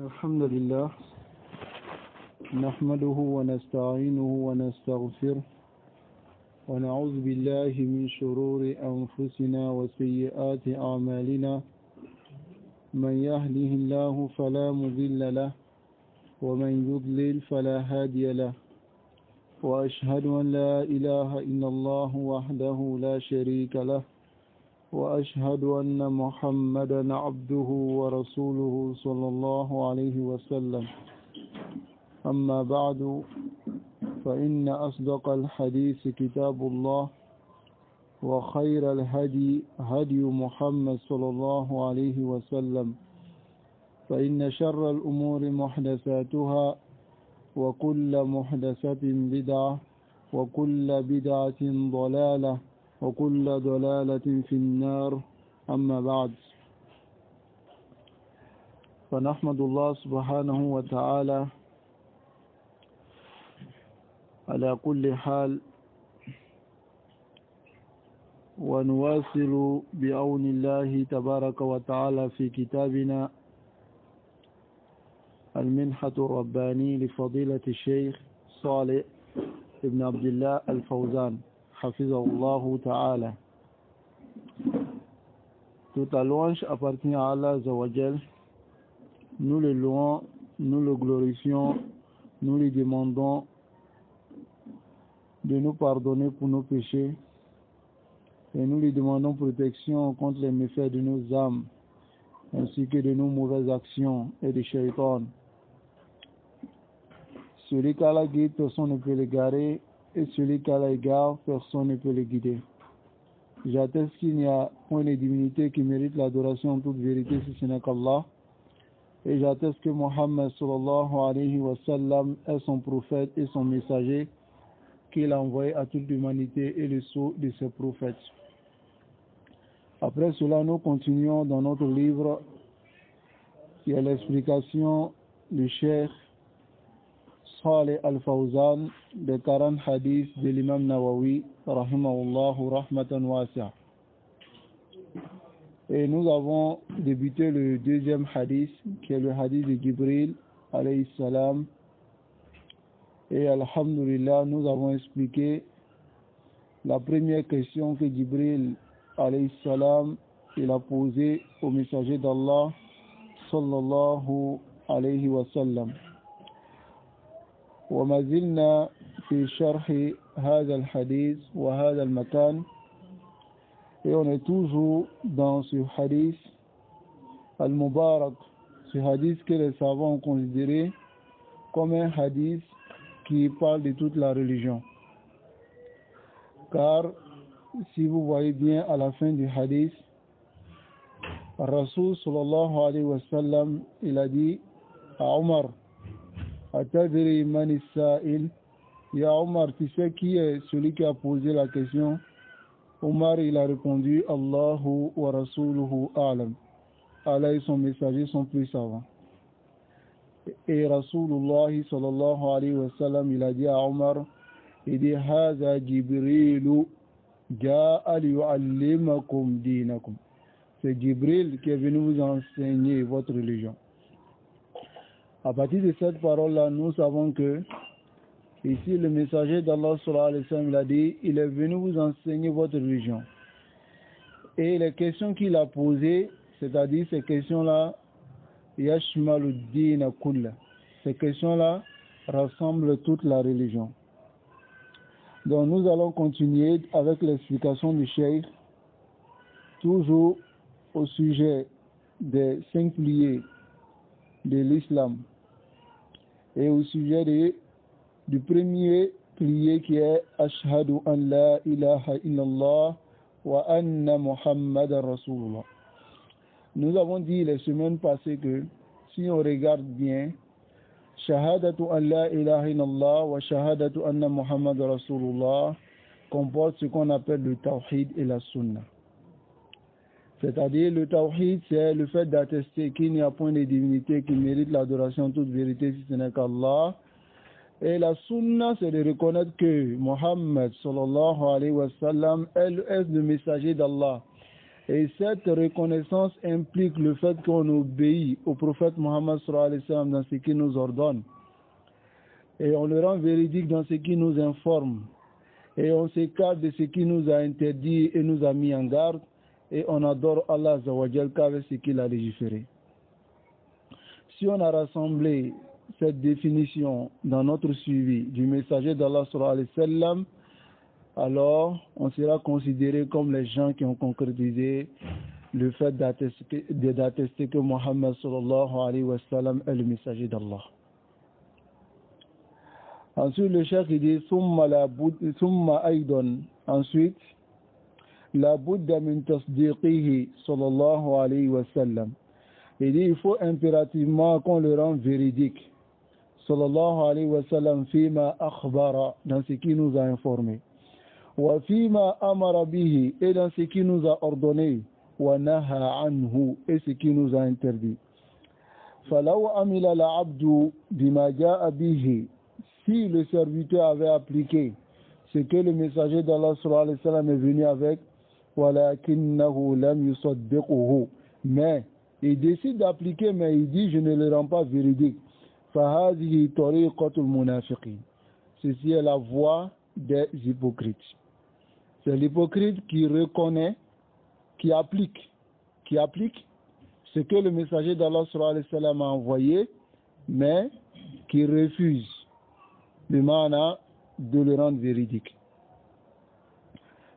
الحمد لله نحمده ونستعينه ونستغفره ونعوذ بالله من شرور أنفسنا وسيئات أعمالنا من يهده الله فلا مضل له ومن يضلل فلا هادي له وأشهد أن لا إله إلا الله وحده لا شريك له وأشهد أن محمدا عبده ورسوله صلى الله عليه وسلم أما بعد فإن أصدق الحديث كتاب الله وخير الهدي هدي محمد صلى الله عليه وسلم فإن شر الأمور محدثاتها وكل محدثة بدعة وكل بدعة ضلالة وكل ضلالة في النار أما بعد فنحمد الله سبحانه وتعالى على كل حال ونواصل بعون الله تبارك وتعالى في كتابنا المنحة الرباني لفضيلة الشيخ صالح ابن عبد الله الفوزان حفظه الله تعالى. Toute la louange appartient à Allah Azza wa Jal. Nous le louons, nous le glorifions, nous lui demandons de nous pardonner pour nos péchés et nous lui demandons protection contre les méfaits de nos âmes ainsi que de nos mauvaises actions et des shaytans. Celui qui a la guide, personne ne peut l'égarer, et celui qui a l'égard, personne ne peut le guider. J'atteste qu'il n'y a point de divinité qui mérite l'adoration en toute vérité si ce n'est qu'Allah. Et j'atteste que Muhammad sallallahu alayhi wa sallam est son prophète et son messager qu'il a envoyé à toute l'humanité et le sceau de ses prophètes. Après cela, nous continuons dans notre livre qui est l'explication du Cheikh Salih al-Fawzan des 40 hadiths de l'imam Nawawi rahimahullahu rahmatan wasi'a. Et nous avons débuté le deuxième hadith qui est le hadith de Jibril alayhi salam. Et alhamdulillah, nous avons expliqué la première question que Jibril alayhi salam il a posée au messager d'Allah sallallahu alayhi wa sallam. وما زلنا في شرح هذا الحديث وهذا المكان et on est toujours dans ce hadith al-Mubarak, ce hadith que les savants ont considéré comme un hadith qui parle de toute la religion. Car si vous voyez bien à la fin du hadith, Rasul sallallahu alayhi wa sallam il a dit à Omar, Atadri man is-sa'il, ya Omar, tu sais qui est celui qui a posé la question? Omar il a répondu, Allahu wa rasuluhu a'lam. Allah et son messager sont plus savants. Et Rasulullah sallallahu alayhi wa sallam il a dit à Omar, il dit Haza Jibrilu ja'a liyu'allimakum dinakum. C'est Jibril qui est venu vous enseigner votre religion. À partir de cette parole-là, nous savons que ici le messager d'Allah sallallahu alayhi wa sallam il a dit, il est venu vous enseigner votre religion. Et les questions qu'il a posées, c'est-à-dire ces questions-là, yashmalu dina kulla. Ces questions-là rassemblent toute la religion. Donc nous allons continuer avec l'explication du cheikh, toujours au sujet des 5 piliers de l'islam et au sujet du premier pilier qui est Ashhadu an la ilaha illallah wa anna Muhammadan Rasulullah. Nous avons dit les semaines passées que si on regarde bien, Shahadatu an la ilaha illallah wa Shahadatu anna Muhammadan Rasulullah comporte ce qu'on appelle le tawhid et la sunna. C'est-à-dire le tawhid, c'est le fait d'attester qu'il n'y a point de divinité qui mérite l'adoration en toute vérité si ce n'est qu'Allah. Et la sunna, c'est de reconnaître que Muhammad sallallahu alayhi wa sallam est le messager d'Allah. Et cette reconnaissance implique le fait qu'on obéit au prophète Mohammed sallallahu alayhi wa sallam dans ce qu'il nous ordonne. Et on le rend véridique dans ce qui nous informe. Et on s'écarte de ce qui nous a interdit et nous a mis en garde. Et on adore Allah azza wa jal qu'avec ce qu'il a légiféré. Si on a rassemblé cette définition dans notre suivi du messager d'Allah sallallahu alayhi wa sallam, alors on sera considéré comme les gens qui ont concrétisé le fait d'attester que Mohammed sallallahu alayhi wa sallam est le messager d'Allah. Ensuite, le cheikh dit Summa Aydon. Ensuite, la Bouddha min tasdiqihi sallallahu alayhi wa sallam. Il dit il faut impérativement qu'on le rende véridique. Sallallahu alayhi wa sallam fima akhbara, dans ce qui nous a informé. Wa fima amara bihi, et dans ce qui nous a ordonné. Wa naha anhu, et ce qui nous a interdit. Falaw amila la abdu bima ja'a bihi. Si le serviteur avait appliqué ce que le messager d'Allah sallallahu alayhi wa sallam est venu avec, walakinnahu lam yusaddiquhu, mais il décide d'appliquer, mais il dit je ne le rends pas véridique. Fahadihi tariqatul munafiqin. Ceci est la voie des hypocrites. C'est l'hypocrite qui reconnaît, qui applique ce que le messager d'Allah sallallahu alayhi wa sallam a envoyé, mais qui refuse le maana de le rendre véridique.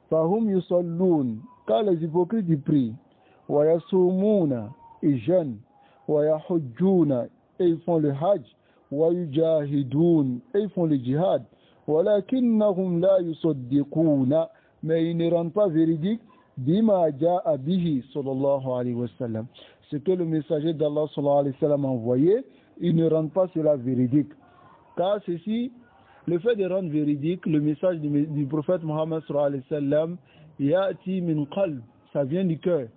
Fahum yusallun, car les hypocrites ils prient, wa yasumuna, ils jeûnent, wa yahujjuna, et ils font le hajj, wa yujahidun, et ils font le jihad, walakinnahum la yusaddiquna, mais ils ne rendent pas véridique bima ja'a bihi sallallahu alayhi wa sallam. Ce que le messager d'Allah sallallahu alayhi wa sallam a envoyé, ils ne rendent pas cela véridique. Car ceci, le fait de rendre véridique le message du prophète Mohammed sallallahu alayhi wa sallam, ya'ti min qalb, ça vient du cœur.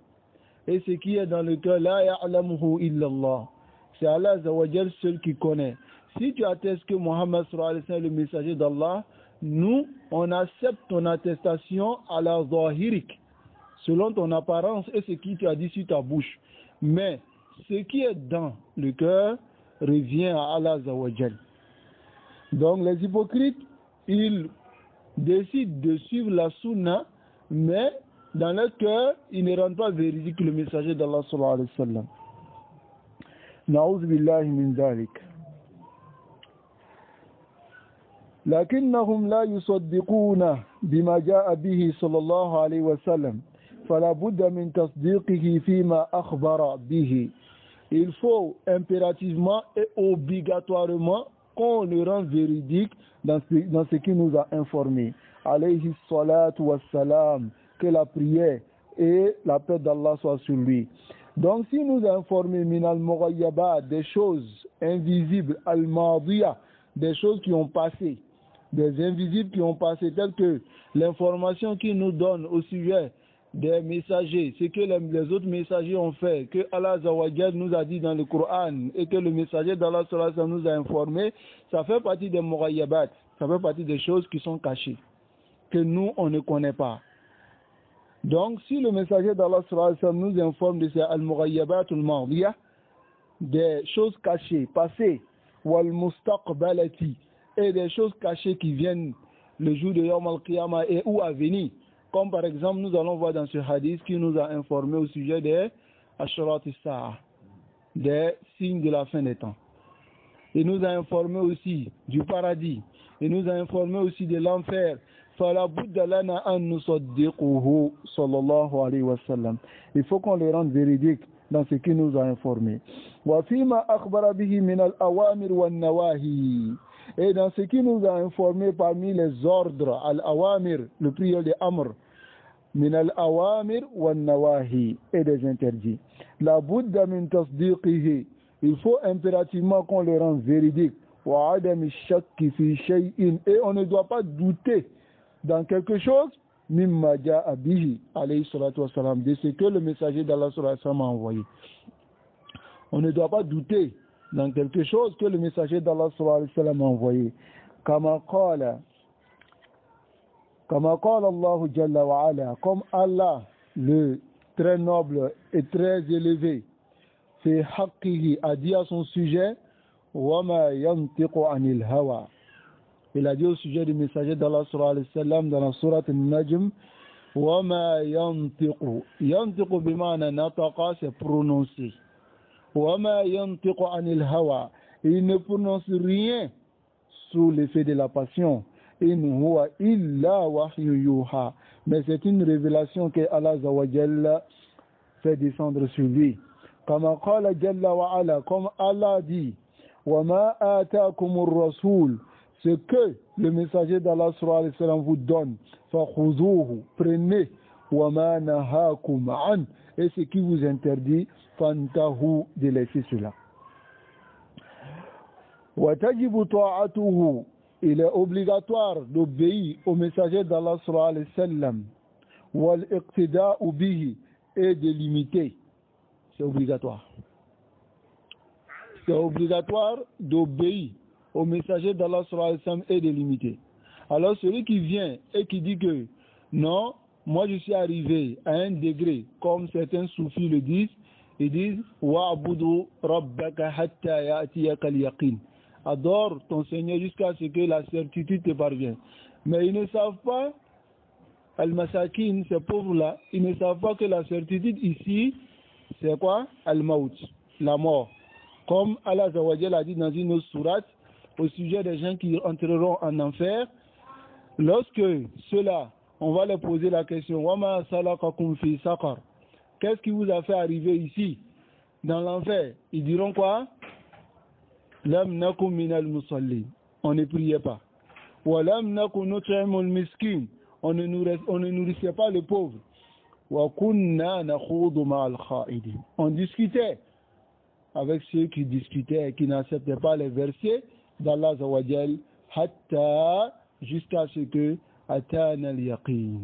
Et ce qui est dans le cœur, la ya'lamuhu illa Allah. C'est Allah azza wa jal seul qui connaît. Si tu attestes que Mohammed sallallahu alayhi wa sallam est le messager d'Allah, nous, on accepte ton attestation à la zahirik, selon ton apparence et ce qui tu as dit sur ta bouche. Mais ce qui est dans le cœur revient à Allah azza wa jal. Donc les hypocrites, ils décident de suivre la sunna, mais dans leur cœur, ils ne rendent pas véridique le messager d'Allah sallallahu alayhi wa sallam. Na'udhu billahi min dhalik. لكنهم لا يصدقون بما جاء به صلى الله عليه وسلم فلا بد من تصديقه فيما أخبر به. Il faut impérativement et obligatoirement qu'on le rende véridique dans ce qui nous a informé. Alayhi salatu wassalam, que la prière et la paix d'Allah soient sur lui. Donc s'il nous a informé min al-mughayyabat, des choses invisibles, al-madiya, des choses qui ont passé, des invisibles qui ont passé, telles que l'information qu'il nous donne au sujet des messagers, ce que les autres messagers ont fait, que Allah azza wa jal nous a dit dans le Coran et que le messager d'Allah sallallahu alayhi wa sallam nous a informé, ça fait partie des mughayyabat, ça fait partie des choses qui sont cachées, que nous on ne connaît pas. Donc si le messager d'Allah sallallahu alayhi wa sallam nous informe de ces al-mughayyabat al-madiya, des choses cachées, passées, wal mustaqbalati, et des choses cachées qui viennent le jour de Yawm al-Qiyamah et ou à venir. Comme par exemple, nous allons voir dans ce hadith qui nous a informé au sujet des Asharat as-Sa'a, des signes de la fin des temps. Il nous a informé aussi du paradis. Il nous a informé aussi de l'enfer. Fala budda lana an nusaddiquhu sallallahu alayhi wa sallam. Il faut qu'on les rende véridiques dans ce qu'il nous a informé. Wa fima akhbara bihi min al-awamir wan nawahi. Et dans ce qui nous a informé parmi les ordres, al-awamir, le pluriel de amr, min al-awamir wan nawahi, et des interdits. La budda min tasdiqihi. Il faut impérativement qu'on le rende véridique. Wa adam shakki fi shay'in. Et on ne doit pas douter dans quelque chose, mimma ja'a bihi, alayhi salatu wassalam, de ce que le messager d'Allah sallallahu alayhi wa sallam a envoyé. On ne doit pas douter dans quelque chose que le messager d'Allah sallallahu alayhi wa sallam a envoyé. Kama qala Allah jalla wa ala, comme Allah, le très noble et très élevé, في حقه a dit à son sujet, وَمَا يَنْتِقُ عَنِ الْهَوَى. Il a dit au sujet du messager d'Allah sallallahu alayhi wa sallam dans la sourate Al-Najm, وَمَا يَنْتِقُ. يَنْتِقُ بمعنى نطق, c'est prononcer. وَمَا يَنْتِقُ عَنِ الْهَوَى. Il ne prononce rien sous l'effet de la passion. إِنْ هُوَ إِلَّا وَحْيٌ يُوحَى. Mais c'est une révélation que Allah Azza wa Jalla fait descendre sur lui. كما قال جل وعلا, comme Allah dit, وَمَا آتَاكُمُ الرَّسُولُ. Ce que le messager d'Allah sallallahu alayhi wa sallam vous donne, فَخُذُوهُ, prenez, وَمَا نَهَاكُمْ عَنْ, et ce qui vous interdit, فَانْتَهُ, de laisser cela. وَتَجِبُ طَاعَتُهُ. Il est obligatoire d'obéir au messager d'Allah sallallahu alayhi wa sallam, وَالْإِقْتِدَاءُ بِهِ, et de l'imiter. C'est obligatoire. C'est obligatoire d'obéir au messager d'Allah sallallahu alayhi wa sallam et de l'imiter. Alors celui qui vient et qui dit que non, moi je suis arrivé à un degré, comme certains soufis le disent, ils disent wa'budu rabbaka hatta ya'tiyaka al-yaqin. Adore ton Seigneur jusqu'à ce que la certitude te parvienne. Mais ils ne savent pas, al-masakin, ces pauvres-là, ils ne savent pas que la certitude ici, c'est quoi? Al-maut, la mort. Comme Allah Azza wa Jalla a dit dans une autre sourate, au sujet des gens qui entreront en enfer, lorsque ceux-là, on va leur poser la question, Wama salakakum fi saqar. Qu'est-ce qui vous a fait arriver ici, dans l'enfer? Ils diront quoi? Lam nakum minal musallin. On ne priait pas. Wa lam nakum nut'imul miskin. On ne nourrissait pas les pauvres. Wa kunna nakhudu ma'al kha'idin. On discutait avec ceux qui discutaient et qui n'acceptaient pas les versets d'Allah Azza wa Jal, hatta, jusqu'à ce que atana al-yaqin,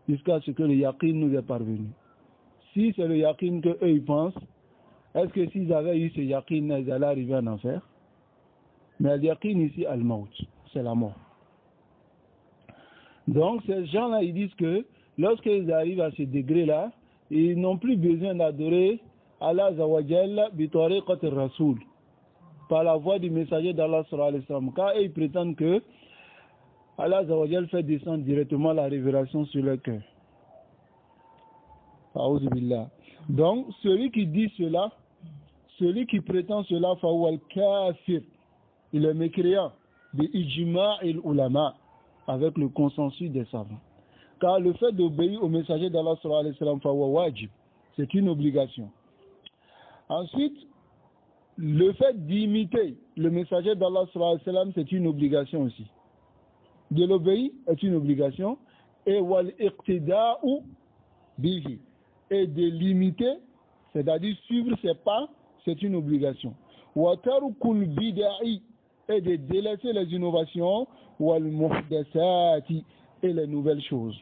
jusqu'à ce que le yaqin nous est parvenu. Si c'est le yaqin que eux ils pensent, est-ce que s'ils avaient eu ce yaqin, ils allaient arriver en enfer? Mais le yaqin ici, al-maut, c'est la mort. Donc ces gens-là, ils disent que lorsqu'ils arrivent à ce degré-là, ils n'ont plus besoin d'adorer Allah Azza wa Jalla bi tariqati ar-rasul, par la voix du messager d'Allah sallallahu alayhi wa sallam, car ils prétendent que Allah Azza wa Jalla fait descendre directement la révélation sur leur cœur. A'udhu billah. Donc celui qui dit cela, celui qui prétend cela, fahuwa al-kafir, il est mécréant bi ijma'il ulama, avec le consensus des savants. Car le fait d'obéir au messager d'Allah sallallahu alayhi wa sallam, fahuwa wajib, c'est une obligation. Ensuite, le fait d'imiter le messager d'Allah sallallahu alayhi wa sallam, c'est une obligation aussi. De l'obéir est une obligation. Et wal iqtida'u bihi, et de l'imiter, c'est-à-dire suivre ses pas, c'est une obligation. Wa tarkul bid'i, et de délaisser les innovations, wal muhdathati, et les nouvelles choses.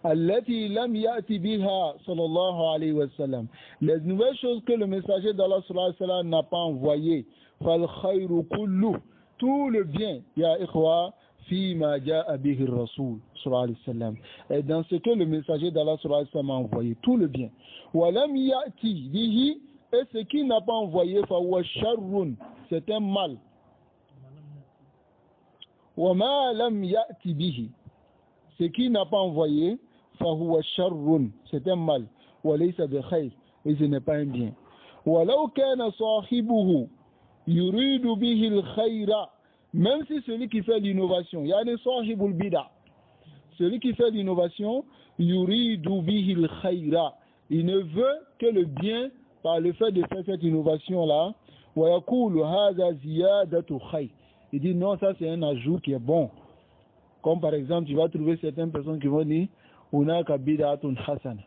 Allati lam ya'ti biha sallallahu alayhi wa sallam. Les nouvelles choses que le messager d'Allah sallallahu alayhi wa sallam n'a pas envoyées. Fal khayru kullu, tout le bien, ya ikhwa, fi ma ja'a bihi rasul sallallahu alayhi wa sallam. Et dans ce que le messager d'Allah sallallahu alayhi wa sallam a envoyé, tout le bien. Wa lam ya'ti bihi, et ce qu'il n'a pas envoyé, fa huwa sharrun, c'est un mal. Wa ma lam ya'ti bihi, ce qu'il n'a pas envoyé, فهو شر, c'est un mal. وليس بخير, et ce n'est pas un bien. ولو كان صاحبه يريد به الخير, même si celui qui fait l'innovation, يعني صاحب البدع, celui qui fait l'innovation, يريد به الخير, il ne veut que le bien par le fait de faire cette innovation là. ويقول هذا زيادة خير, il dit non, ça c'est un ajout qui est bon. Comme par exemple, tu vas trouver certaines personnes qui vont dire hunaka bid'atun hasana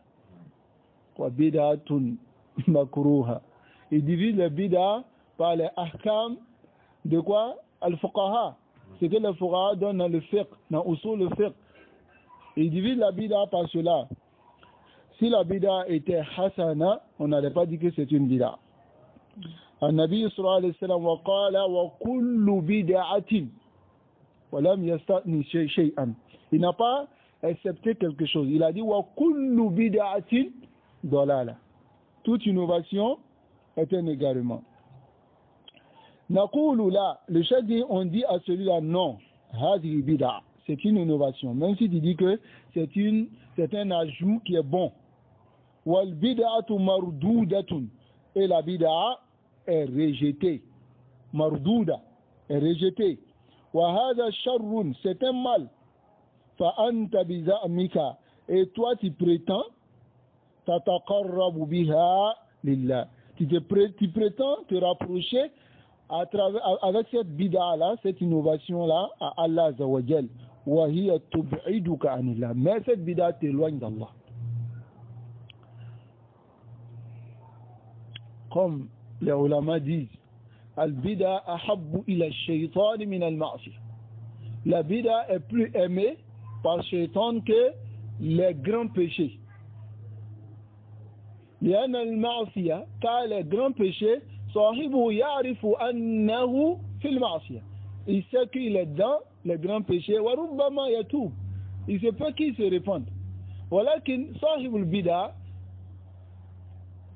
wa bid'atun makruha. Ils divisent les bid'a par les ahkam de quoi? Al-fuqaha. C'est que les fuqaha donnent dans le fiqh, dans usul le fiqh. Ils divisent la bid'a par cela. Si la bid'a était hasana, on n'allait pas dire que c'est une bid'a. An-Nabi sallallahu alayhi wa sallam wa qala wa kullu bid'atin. Il n'a pas excepté quelque chose. Il a dit wa kullu bid'atin dalala. Toute innovation est un égarement. Naqulu la, le chef dit, on dit à celui-là non, hadi bid'a, c'est une innovation. Même si tu dis que c'est un ajout qui est bon. Wal bid'atu mardoudatun, et la bid'a est rejetée. Mardouda est rejetée. Wa hada sharrun, c'est un mal. Fa anta biza'mika, et toi tu prétends tataqarrabu biha lillah. Tu prétends te rapprocher avec cette bid'a là, cette innovation là à Allah Azza wa Jal. Wa hiya tub'iduka anillah. Mais cette bid'a t'éloigne d'Allah. Comme les ulama disent, al-bid'a ahabbu ila ash-shaytan min al-ma'siyah. La bid'a est plus aimée par shaytan que les grands péchés. لأن المعصية, car les grands péchés, صاحبه يعرف أنه في المعصية. Il sait qu'il est dans les grands péchés. وربما يتوب. Il se peut qu'il se répande. ولكن صاحب البدع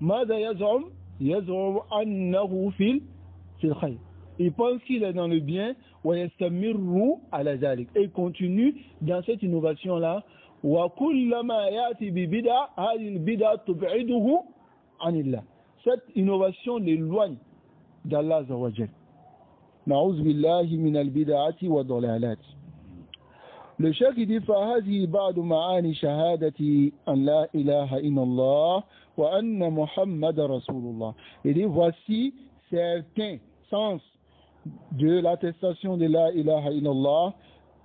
ماذا يزعم؟ يزعم أنه في الخير. Il pense qu'il est dans le bien. ويستمر على ذلك. Et il continue dans cette innovation là. وَكُلَّمَا يَأْتِي بِبِدْعَةٍ هَذِهِ الْبِدْعَةُ تُبْعِدُهُ عَنِ اللَّهِ. Cette innovation l'éloigne d'Allah Azza wa Jal. نعوذ بالله من البدعة والضلالات. Le cheikh dit فَهَذِهِ بَعْضُ مَعَانِ شَهَادَةِ أَنْ لَا إِلَهَ إِلَّا اللَّهُ وَأَنَّ مُحَمَّدَ رَسُولُ اللَّهِ. Il dit voici certains sens de l'attestation de la ilaha illallah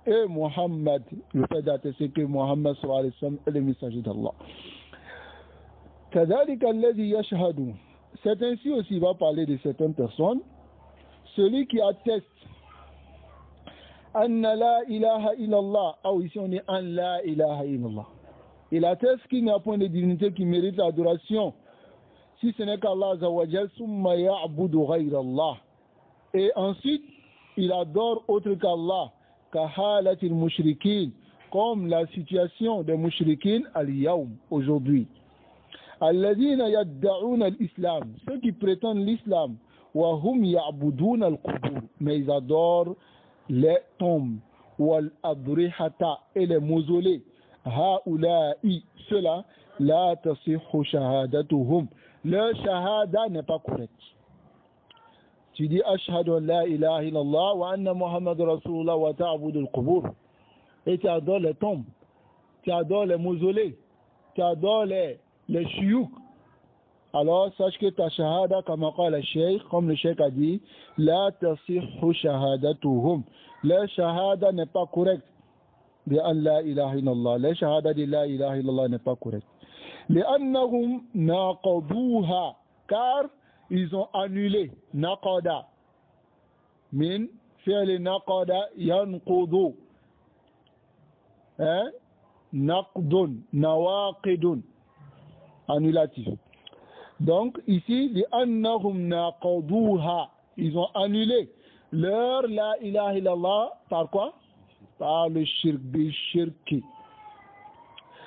et Muhammad, le fait d'attester que Muhammad sallallahu alayhi wa sallam est le messager d'Allah. كذلك الذي يشهد. C'est ainsi aussi, il va parler de certaines personnes. Celui qui atteste أن لا إله إلا الله, ou ici on dit أن لا إله إلا الله. Il atteste qu'il n'y a point de divinité qui mérite l'adoration si ce n'est qu'Allah Azza wa Jal. ثم يعبد غير الله. Et ensuite il adore autre qu'Allah. كحالة المشركين, comme la situation des mushrikin al-yawm, aujourd'hui. الذين يدعون الإسلام, ceux qui prétendent l'islam. وهم يعبدون القبور, mais ils adorent les tombes. والأضرحة, et les mausolées. هؤلاء, ceux-là, لا تصح شهادتهم, leur shahada n'est pas correcte. Tu dis ashhadu an la ilaha illallah wa anna Muhammad rasulullah wa ta'budu al-qubur. Et tu adores les tombes, tu adores les mausolées, tu adores les shuyuk. Alors sache que ta shahada, comme le cheikh a dit, la tasihhu shahadatuhum. La shahada n'est pas correcte de an la ilaha illallah. La shahada de la ilaha illallah n'est pas correcte. لأنهم ناقضوها, car ils ont annulé naqada min fi'l naqada yanqudu, naqdun nawaqidun, annulatif. Donc ici li annahum naqaduha, ils ont annulé leur la ilaha illallah par quoi? Par le shirk, bi shirki.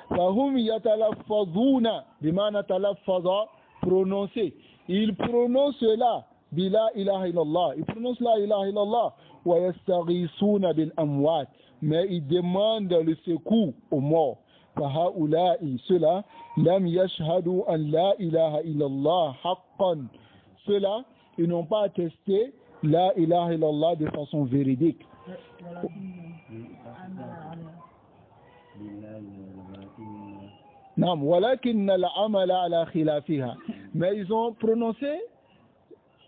Fahum yatalaffazuna bimana talaffaza, prononcer. Il prononce cela, bila ilaha illallah. Il prononce la ilaha illallah. Wa yastaghisuna bil amwat. Mais il demande le secours aux morts. Fahaula'i, ceux-là, lam yashhadu an la ilaha illallah haqqan. Ceux-là, ils n'ont pas attesté la ilaha illallah de façon véridique. Non, walakin al-amala ala khilafiha. Mais ils ont prononcé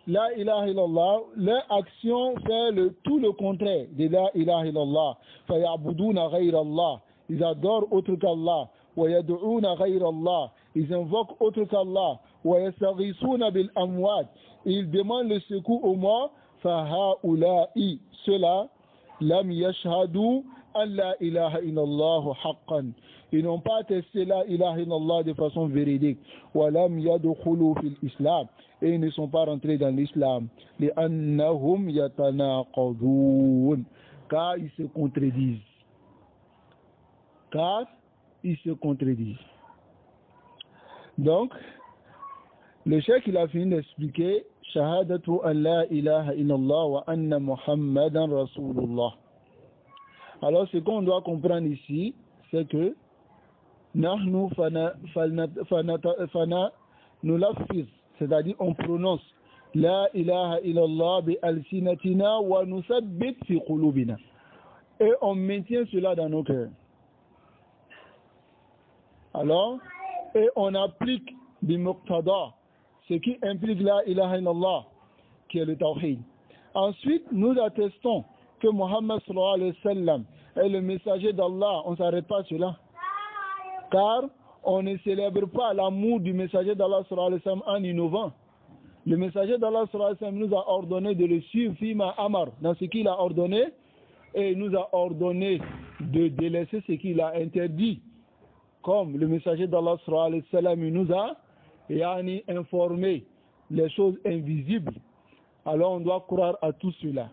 la ilaha illallah, leur action fait tout le contraire de la ilaha illallah. Fayabuduna ghayra Allah, ils adorent autre qu'Allah. Wa yad'una ghayra Allah, ils invoquent autre qu'Allah. Wa yastaghisuna bil amwat, ils demandent le secours aux morts. Fahaula'i, ceux-là, lam yashhadu an la ilaha illallah haqqan. Ils n'ont pas attesté la ilaha illallah de façon véridique. Wa lam yadkhulu fil islam, et ils ne sont pas rentrés dans l'islam. Li'annahum yatanaqadun, car ils se contredisent. car ils se contredisent. Donc, le cheikh il a fini d'expliquer Shahadatu an la ilaha illallah wa anna Muhammadan Rasulullah. Alors, ce qu'on doit comprendre ici, c'est que Nahnu fana nulaffiz, c'est-à-dire on prononce La ilaha illallah bi alsinatina wa nusabbit fi qulubina. Et on maintient cela dans nos cœurs. Alors, et on applique bi muqtada, ce qui implique La ilaha illallah, qui est le tawhid. Ensuite, nous attestons que Muhammad sallallahu alayhi wa sallam est le messager d'Allah. On ne s'arrête pas à cela. Car on ne célèbre pas l'amour du messager d'Allah sallallahu alayhi wa sallam en innovant. Le messager d'Allah sallallahu alayhi wa sallam nous a ordonné de le suivre fima amar, dans ce qu'il a ordonné, et il nous a ordonné de délaisser ce qu'il a interdit. Comme le messager d'Allah sallallahu alayhi wa sallam nous a informé les choses invisibles. Alors on doit croire à tout cela.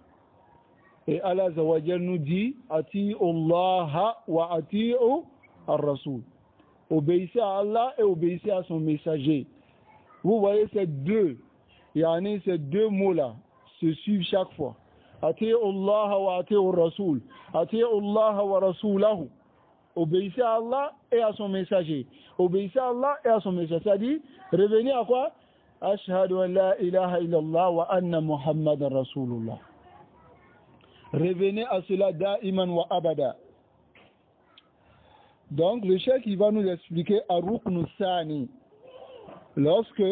Et Allah Azza wa Jal nous dit Ati'u Allah wa ati'u ar-Rasul. Obéissez à Allah et obéissez à son messager. Vous voyez ces deux mots-là se suivent chaque fois. Ati'u Allah wa ati'u ar-Rasul. Ati'u Allah wa Rasulahu. Obéissez à Allah et à son messager. Obéissez à Allah et à son messager. C'est-à-dire, revenez à quoi? Ashhadu an la ilaha illallah wa anna Muhammadan Rasulullah. Revenez à cela da'iman wa abada. Donc, le cheikh il va nous expliquer ar-ruknu sani. Lorsque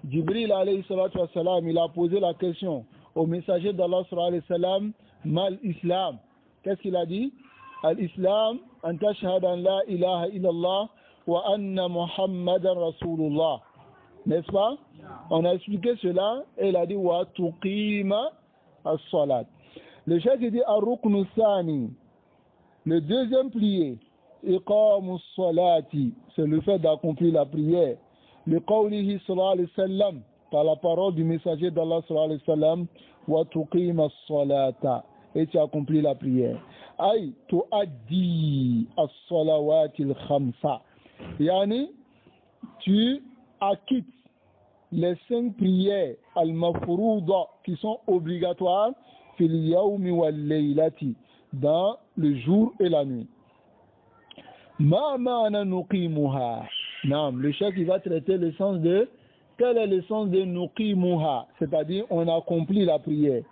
Jibril alayhi salatu wa salam, il a posé la question au messager d'Allah sallallahu alayhi wa sallam, mal islam. Qu'est-ce qu'il a dit? Al-Islam, an tashhad an la ilaha illallah wa anna Muhammadan Rasulullah. N'est-ce pas? On a expliqué cela et il a dit wa tuqima as-salat. Le cheikh dit ar-ruknu sani. Le deuxième pilier, iqamu as-salati, c'est le fait d'accomplir la prière. Le qawlihi sallallahu alayhi wa sallam, par la parole du messager d'Allah sallallahu alayhi wa sallam, wa tuqima as-salata, et tu accomplis la prière. Aïe, tuaddi as-salawati al-khamsa. Yani, tu acquittes les 5 prières al-mafrouda qui sont obligatoires fil yawmi wal laylati, dans le jour et la nuit. Ma ma'na nuqimuha. Non, le cheikh il va traiter le sens de quel est le sens de nuqimuha, c'est-à-dire on accomplit la prière.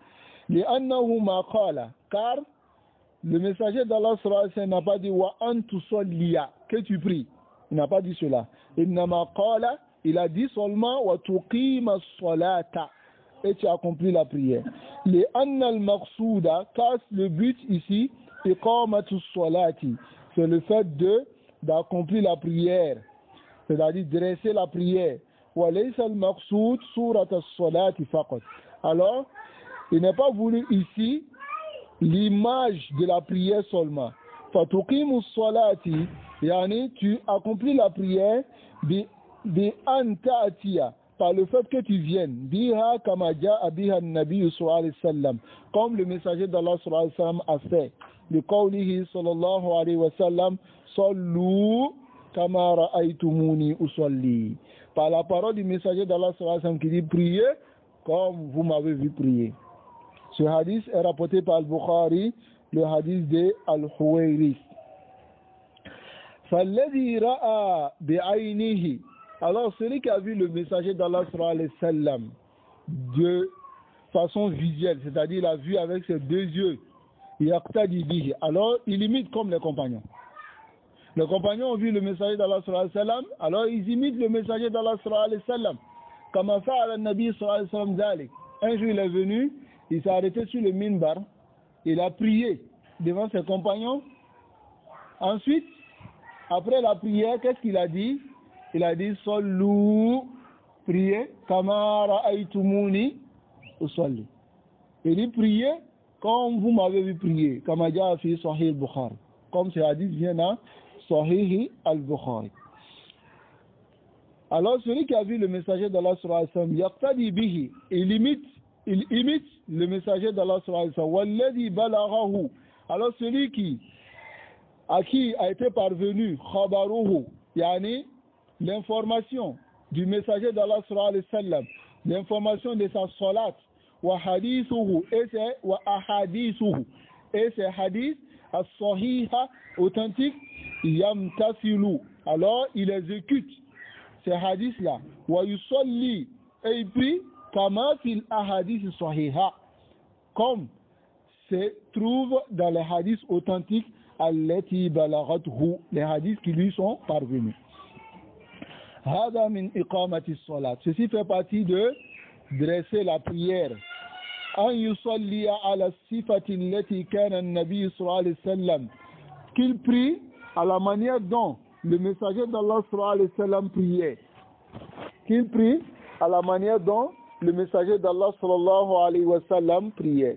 Li annahu ma qala, car le messager d'Allah sallallahu alayhi wa sallam n'a pas dit wa antu salliya, que tu pries. Il n'a pas dit cela. Innama qala, il a dit seulement wa tuqima as-salata, et tu accomplis la prière. Li anna al-maqsuda, car le but ici iqamatu as-salati, c'est le fait d'accomplir la prière, c'est-à-dire dresser la prière. Wa laysa al-maqsud surat as-salati faqat. Alors, il n'est pas voulu ici l'image de la prière seulement. Fatuqimu as-salati, yani tu accomplis la prière bi anta'atiya, par le fait que tu viennes, biha kama ja'a biha an-nabi sallallahu alayhi wa sallam, comme le messager d'Allah sallallahu alayhi wa sallam a fait. Li qawlihi sallallahu alayhi wa sallam, sallu kama ra'aytumuni usalli. Par la parole du messager d'Allah sallallahu alayhi wa sallam qui dit priez comme vous m'avez vu prier. Ce hadith est rapporté par Al-Bukhari, le hadith de Al-Huwayris. فَالَّذِي رَأَى بِعَيْنِهِ. Alors celui qui a vu le messager d'Allah sallallahu alayhi wa sallam de façon visuelle, c'est-à-dire il a vu avec ses 2 yeux, yaqtadi bihi, alors il imite comme les compagnons. Les compagnons ont vu le messager d'Allah sallallahu alayhi wa sallam, alors ils imitent le messager d'Allah sallallahu alayhi wa sallam. Kama fa'ala an-nabi sallallahu alayhi wa sallam dhalik. Un jour il est venu, il s'est arrêté sur le minbar, il a prié devant ses compagnons. Ensuite, après la prière, qu'est-ce qu'il a dit? Il a dit Sallu, priez, kama ra'aytumuni usalli. Il dit priez comme vous m'avez vu prier, kama ja'a fi Sahih al-Bukhari, comme ce hadith vient dans Sahih al-Bukhari. Alors celui qui a vu le messager d'Allah sallallahu alayhi wa sallam, yaqtadi bihi, il imite le messager d'Allah sallallahu alayhi wa sallam. Walladhi balaghahu. Alors celui qui à qui a été parvenu khabaruhu, yani l'information du messager d'Allah sallallahu alayhi wa sallam, l'information de sa salat, wa hadithuhu, et c'est wa ahadithuhu, et ses hadiths as-sahiha, authentiques, yamtasilu, alors il exécute ces hadiths-là, wa yusalli, et il prie, kama fil ahadith sahiha, comme se trouve dans les hadiths authentiques, allati balaghathu, les hadiths qui lui sont parvenus. Hada min iqamati salat, ceci fait partie de dresser la prière. An yusalli ala sifati allati kana an-nabi sallallahu alayhi wa sallam, qu'il prie à la manière dont le messager d'Allah sallallahu alayhi wa sallam priait. Qu'il prie à la manière dont le messager d'Allah sallallahu alayhi wa sallam priait.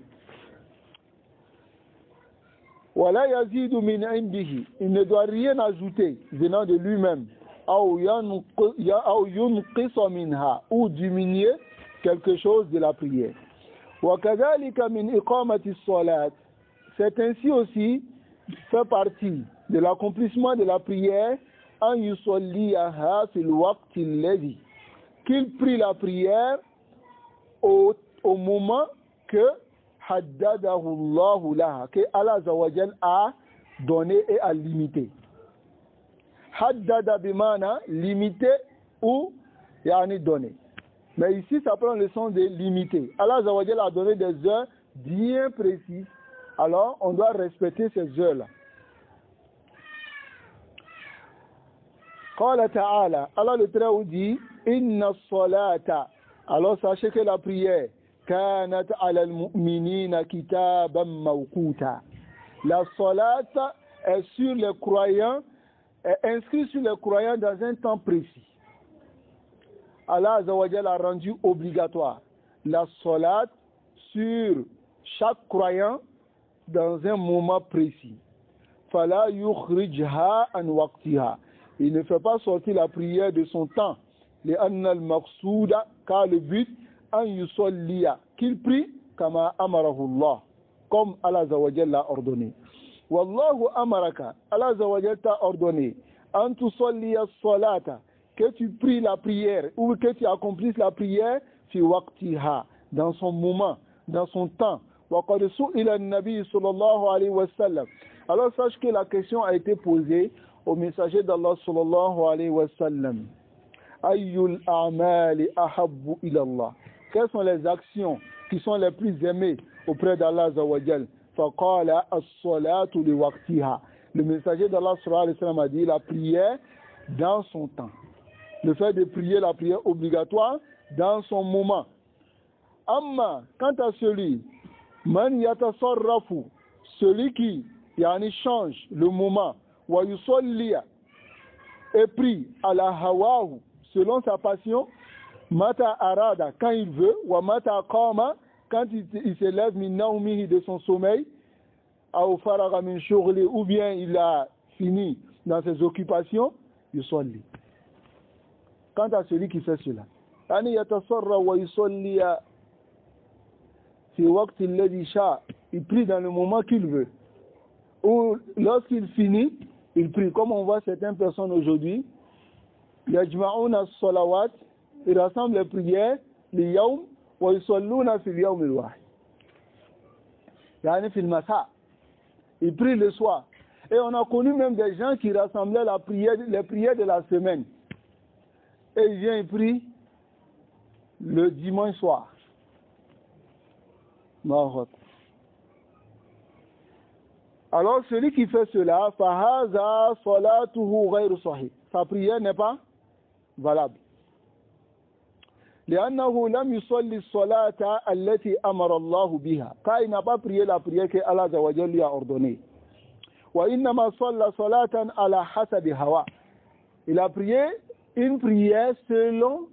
Wala yazidu min indihi, il ne doit rien ajouter venant de lui-même, ou yunqisa minha, ou diminuer quelque chose de la prière. Wa kadhalika min iqamati as-salat, c'est ainsi aussi fait partie de l'accomplissement de la prière, an yusalliha fil waqti alladhi, qu'il prie la prière au moment que haddadahu Allahu laha, que Allah Azza wa Jal a donné et a limité. Haddada bimana, limité ou yani donné. Mais ici, ça prend le sens de limité. Allah Azza wa Jal a donné des heures bien précises, alors on doit respecter ces heures-là. Qala ta'ala, Allah le Très-Haut dit, inna as-salata, alors sachez que la prière, kanat ala al-mu'minina kitaban mawquta. La salat est sur les croyants, est inscrite sur les croyants dans un temps précis. Allah Azza wa Jalla a rendu obligatoire la salat sur chaque croyant dans un moment précis. Fala yukhrijha an waqtiha. Il ne fait pas sortir la prière de son temps. لأن المقصود, car le but, an yusalliya, qu'il prie kama amarahu Allah, comme Allah Azza wa Jalla l'a ordonné. Wallahu amaraka, Allah Azza wa Jalla t'a ordonné, an tusalliya salata, que tu pries la prière ou que tu accomplisses la prière fi waqtiha, dans son moment, dans son temps. Wa qad su'ila an-nabi sallallahu alayhi wa sallam. Alors sache que la question a été posée au messager d'Allah sallallahu alayhi wa sallam. Ayyul a'mali ahabbu ila Allah. Quelles sont les actions qui sont les plus aimées auprès d'Allah Azza wa Jal? Faqala as-salatu li waqtiha. Le messager d'Allah sallallahu alayhi wa sallam a dit la prière dans son temps. Le fait de prier la prière obligatoire dans son moment. Amma, quant à celui, man yatasarrafu, celui qui yani change le moment, wa yusalli, et prie à la hawahu, selon sa passion, mata arada, quand il veut, wa mata qama, quand il se lève min naumihi, de son sommeil, aw faraga min shughli, ou bien il a fini dans ses occupations, yusalli. Quant à celui qui fait cela, ani yatasarra wa yusalli fi waqti alladhi sha, il prie dans le moment qu'il veut, ou lorsqu'il finit, il prie. Comme on voit certaines personnes aujourd'hui, yajma'una as-salawat, ils rassemblent les prières, les yawm, wa yusalluna fi al-yawm al-wahid. Yani fi al-masa. Ils prient le soir. Et on a connu même des gens qui rassemblaient les prières de la semaine. Et ils viennent, ils prient le dimanche soir. Alors celui qui fait cela, fahaza salatuhu ghayru sahih, sa prière n'est pas valable. لأنه لم يصلي الصلاة التي أمر الله بها, car il n'a pas prié la prière que Allah Azza wa Jalla lui a ordonnée. وإنما صلى صلاة على حسب هواه, il a prié une prière selon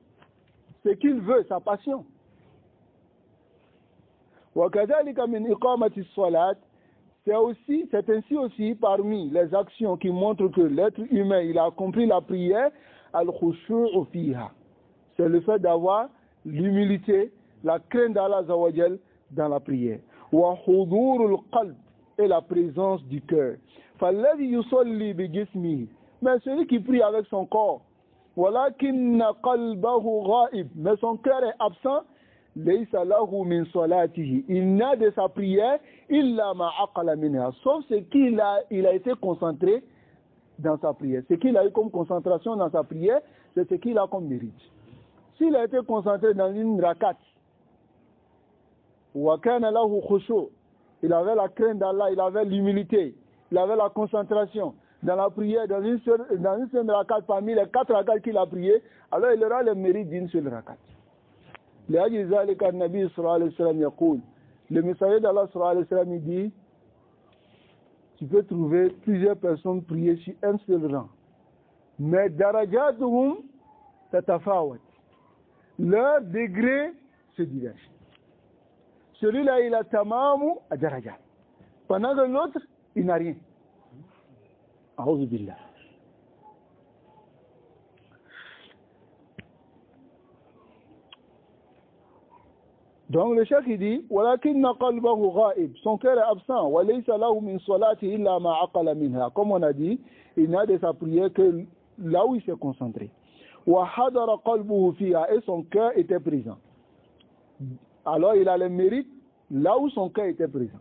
ce qu'il veut, sa passion. وكذلك من إقامة الصلاة, c'est ainsi aussi parmi les actions qui montrent que l'être humain, il a accompli la prière, al-khushu'u fiha. C'est le fait d'avoir l'humilité, la crainte d'Allah Azza wa Jal dans la prière. Wa hudurul qalb, et la présence du cœur. فَالَّذِي يُصَلِّي بِجِسْمِهِ. Mais celui qui prie avec son corps, وَلَكِنَّ قَلْبَهُ غَائِبٌ. Mais son cœur est absent. لَيْسَ لَهُ مِنْ صَلَاتِهِ. Il n'a de sa prière إِلَّا مَا عَقَلَ مِنْهَا. Sauf ce qu'il a été concentré dans sa prière. Ce qu'il a eu comme concentration dans sa prière, c'est ce qu'il a comme mérite. S'il a été concentré dans une rakat, وَكَانَ لَهُ خُشُوعٌ, il avait la crainte d'Allah, il avait l'humilité, il avait la concentration dans la prière, dans une seule rakat parmi les 4 rakats qu'il a prié, alors il aura le mérite d'une seule rakat. لأجل ذلك النبي صلى الله عليه وسلم يقول, le messager d'Allah صلى الله عليه وسلم dit, tu peux trouver plusieurs personnes prier sur un seul rang, mais darajatuhum tatafawat, leur degré se diverge. Celui-là, il a tamamu à darajat, pendant que l'autre, il n'a rien. A'udhu billah. Donc le cheikh il dit walakinna qalbahu ghaib, son cœur est absent, wa laysa lahu min salati illa ma aqala minha. Comme on a dit, il n'a de sa prière que là où il s'est concentré. Wa hadara qalbuhu fiha, et son cœur était présent. Alors il a le mérite là où son cœur était présent.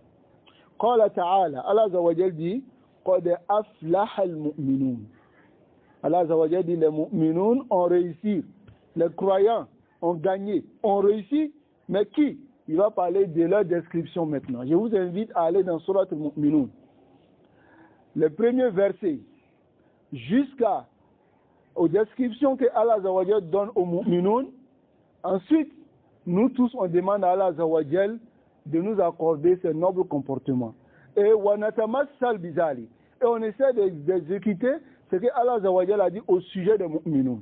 Qala ta'ala, Allah azza wa jalla dit qad aflaha al-mu'minun. Allah azza wa jalla dit les mu'minun ont réussi, les croyants ont gagné, ont réussi. Mais qui? Il va parler de leur description maintenant. Je vous invite à aller dans Surat al-Mu'minun. Le premier verset, jusqu'aux descriptions que Allah Azza wa Jal donne aux Mu'minun. Ensuite, nous tous, on demande à Allah Azza wa Jal de nous accorder ce noble comportement. Et وَنَتَمَثَّلْ بِذَلِكَ. Et on essaie d'exécuter ce que Allah Azza wa Jal a dit au sujet des Mu'minun.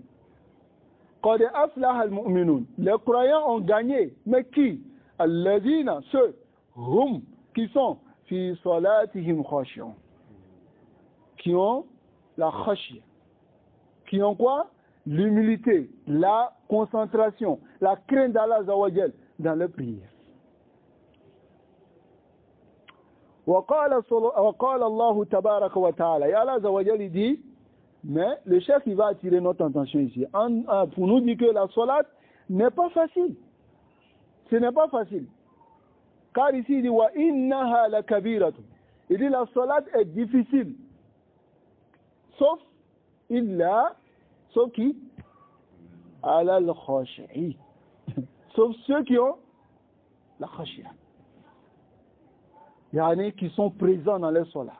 قد أفلح المؤمنون. Les croyants ont gagné. Mais qui? الذين, ceux, hum, qui sont في صلاتهم خاشعون, qui ont la khashia, qui ont quoi? L'humilité, la concentration, la crainte d'Allah Azza wa Jal dans leur prière. وقال الله تبارك وتعالى, et Allah Azza wa Jal dit, mais le chef il va attirer notre attention ici pour nous dire que la salat n'est pas facile. Ce n'est pas facile. Car ici il dit wa innaha la kabiratu. Il dit la salat est difficile. Sauf qui? Ala al-khashi'i. Sauf ceux qui ont la khashia. Yani qui sont présents dans les salat.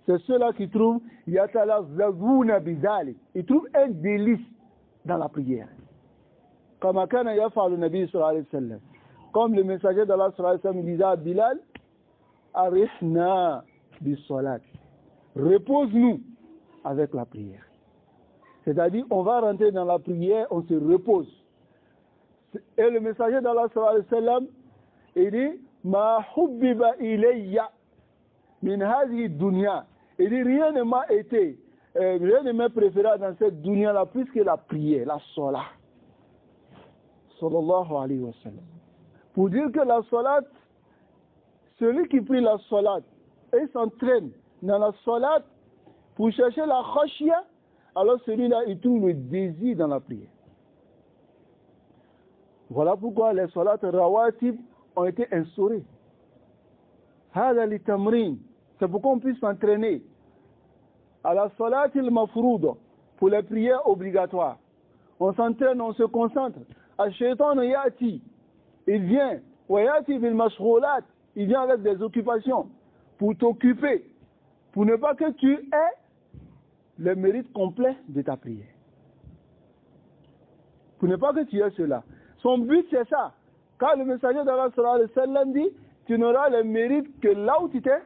C'est ceux-là qui trouvent yatalazzagouna bizalik. Ils trouvent un délice dans la prière. Comme kana yaf'alu Nabi sallallahu alayhi wa sallam. Comme le messager d'Allah sallallahu alayhi wa sallam disait à Bilal, arihna bis-salat. Repose-nous avec la prière. C'est-à-dire, on va rentrer dans la prière, on se repose. Et le messager d'Allah sallallahu alayhi wa sallam, il dit, ma hubbiba ilayya min hadhihi dunya. Il dit, rien ne m'a été, rien ne m'est préféré dans cette dunya-là plus que la prière, la salat. Sallallahu alayhi wa sallam. Pour dire que la salat, celui qui prie la salat et s'entraîne dans la salat pour chercher la khashia, alors celui-là, il trouve le désir dans la prière. Voilà pourquoi les salats rawatib ont été instaurés. Hada li tamrin. C'est pour qu'on puisse s'entraîner à la salat il-mafrouda, pour les prières obligatoires. On s'entraîne, on se concentre. Al-shaytan yati, il vient, wa yati bil mashghulat, il vient avec des occupations pour t'occuper, pour ne pas que tu aies le mérite complet de ta prière. Pour ne pas que tu aies cela. Son but c'est ça. Car le messager d'Allah sallallahu alayhi wa sallam dit, tu n'auras le mérite que là où tu t'es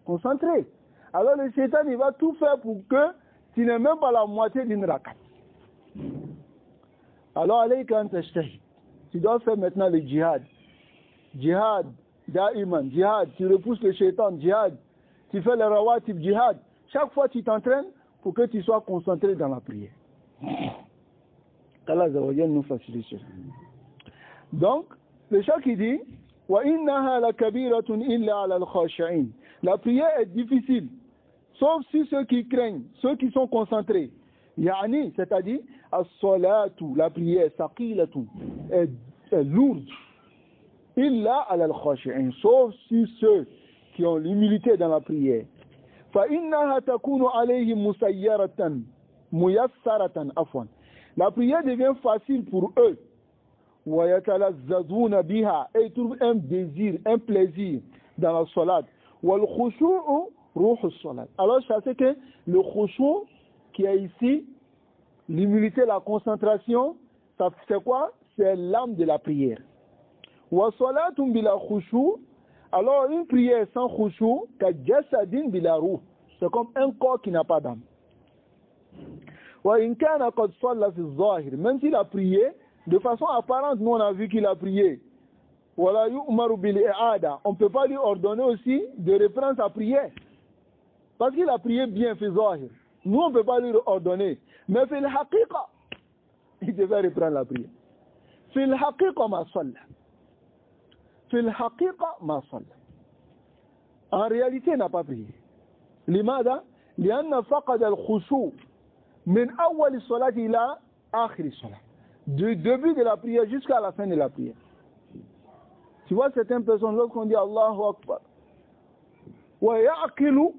concentré. Alors le shaitan, il va tout faire pour que tu n'aies même pas la moitié d'une rakat. Alors alayka an tashtahid. Tu dois faire maintenant le djihad. Djihad, da'iman, djihad, tu repousses le shaitan, djihad. Tu fais le rawatib, djihad. Chaque fois tu t'entraînes pour que tu sois concentré dans la prière. Allah nous facilite cela. Donc, le cheikh qui dit, wa innaha la kabiratun illa ala al-khashi'in. La prière est difficile, sauf si ceux qui craignent, ceux qui sont concentrés. Yani, c'est-à-dire, as-salatu, la prière, saqilatu, est lourde. Illa al-khashi'in, sauf si ceux qui ont l'humilité dans la prière. فَإِنَّهَا تَكُونُ عَلَيْهِمْ مُيَسَّرَةً عفوا. La prière devient facile pour eux. وَيَتَلَذَّذُونَ بِهَا, et ils trouvent un désir, un plaisir dans la salat. وَالْخُشُوعُ روح الصلاة. Alors sachez que le khushu qui est ici, l'humilité, la concentration, c'est quoi? C'est l'âme de la prière. وَصَلَاتٌ بِلَا khushu, alors une prière sans khushu, كَجَسَدٍ بِلَا روح, c'est comme un corps qui n'a pas d'âme. وَإِنْ كَانَ قَدْ صَلَّى فِي الظَّاهِرِ, même s'il a prié, de façon apparente, nous on a vu qu'il a prié. وَلَا يُؤْمَرُ بِالْإِعَادَةِ, on ne peut pas lui ordonner aussi de reprendre sa prière. Parce qu'il a prié bien, fait zahir. Nous, on ne peut pas lui ordonner. Mais fait le haqiqa, il devait reprendre la prière. Fait le haqiqa ma salla. Fait le haqiqa ma salla. En réalité, il n'a pas prié. لماذا؟ لأن فقد الخشوع من أول الصلاة إلى آخر الصلاة. Du début de la prière jusqu'à la fin de la prière. Tu vois certaines personnes, lorsqu'on dit Allahu Akbar, wa ya'qilu,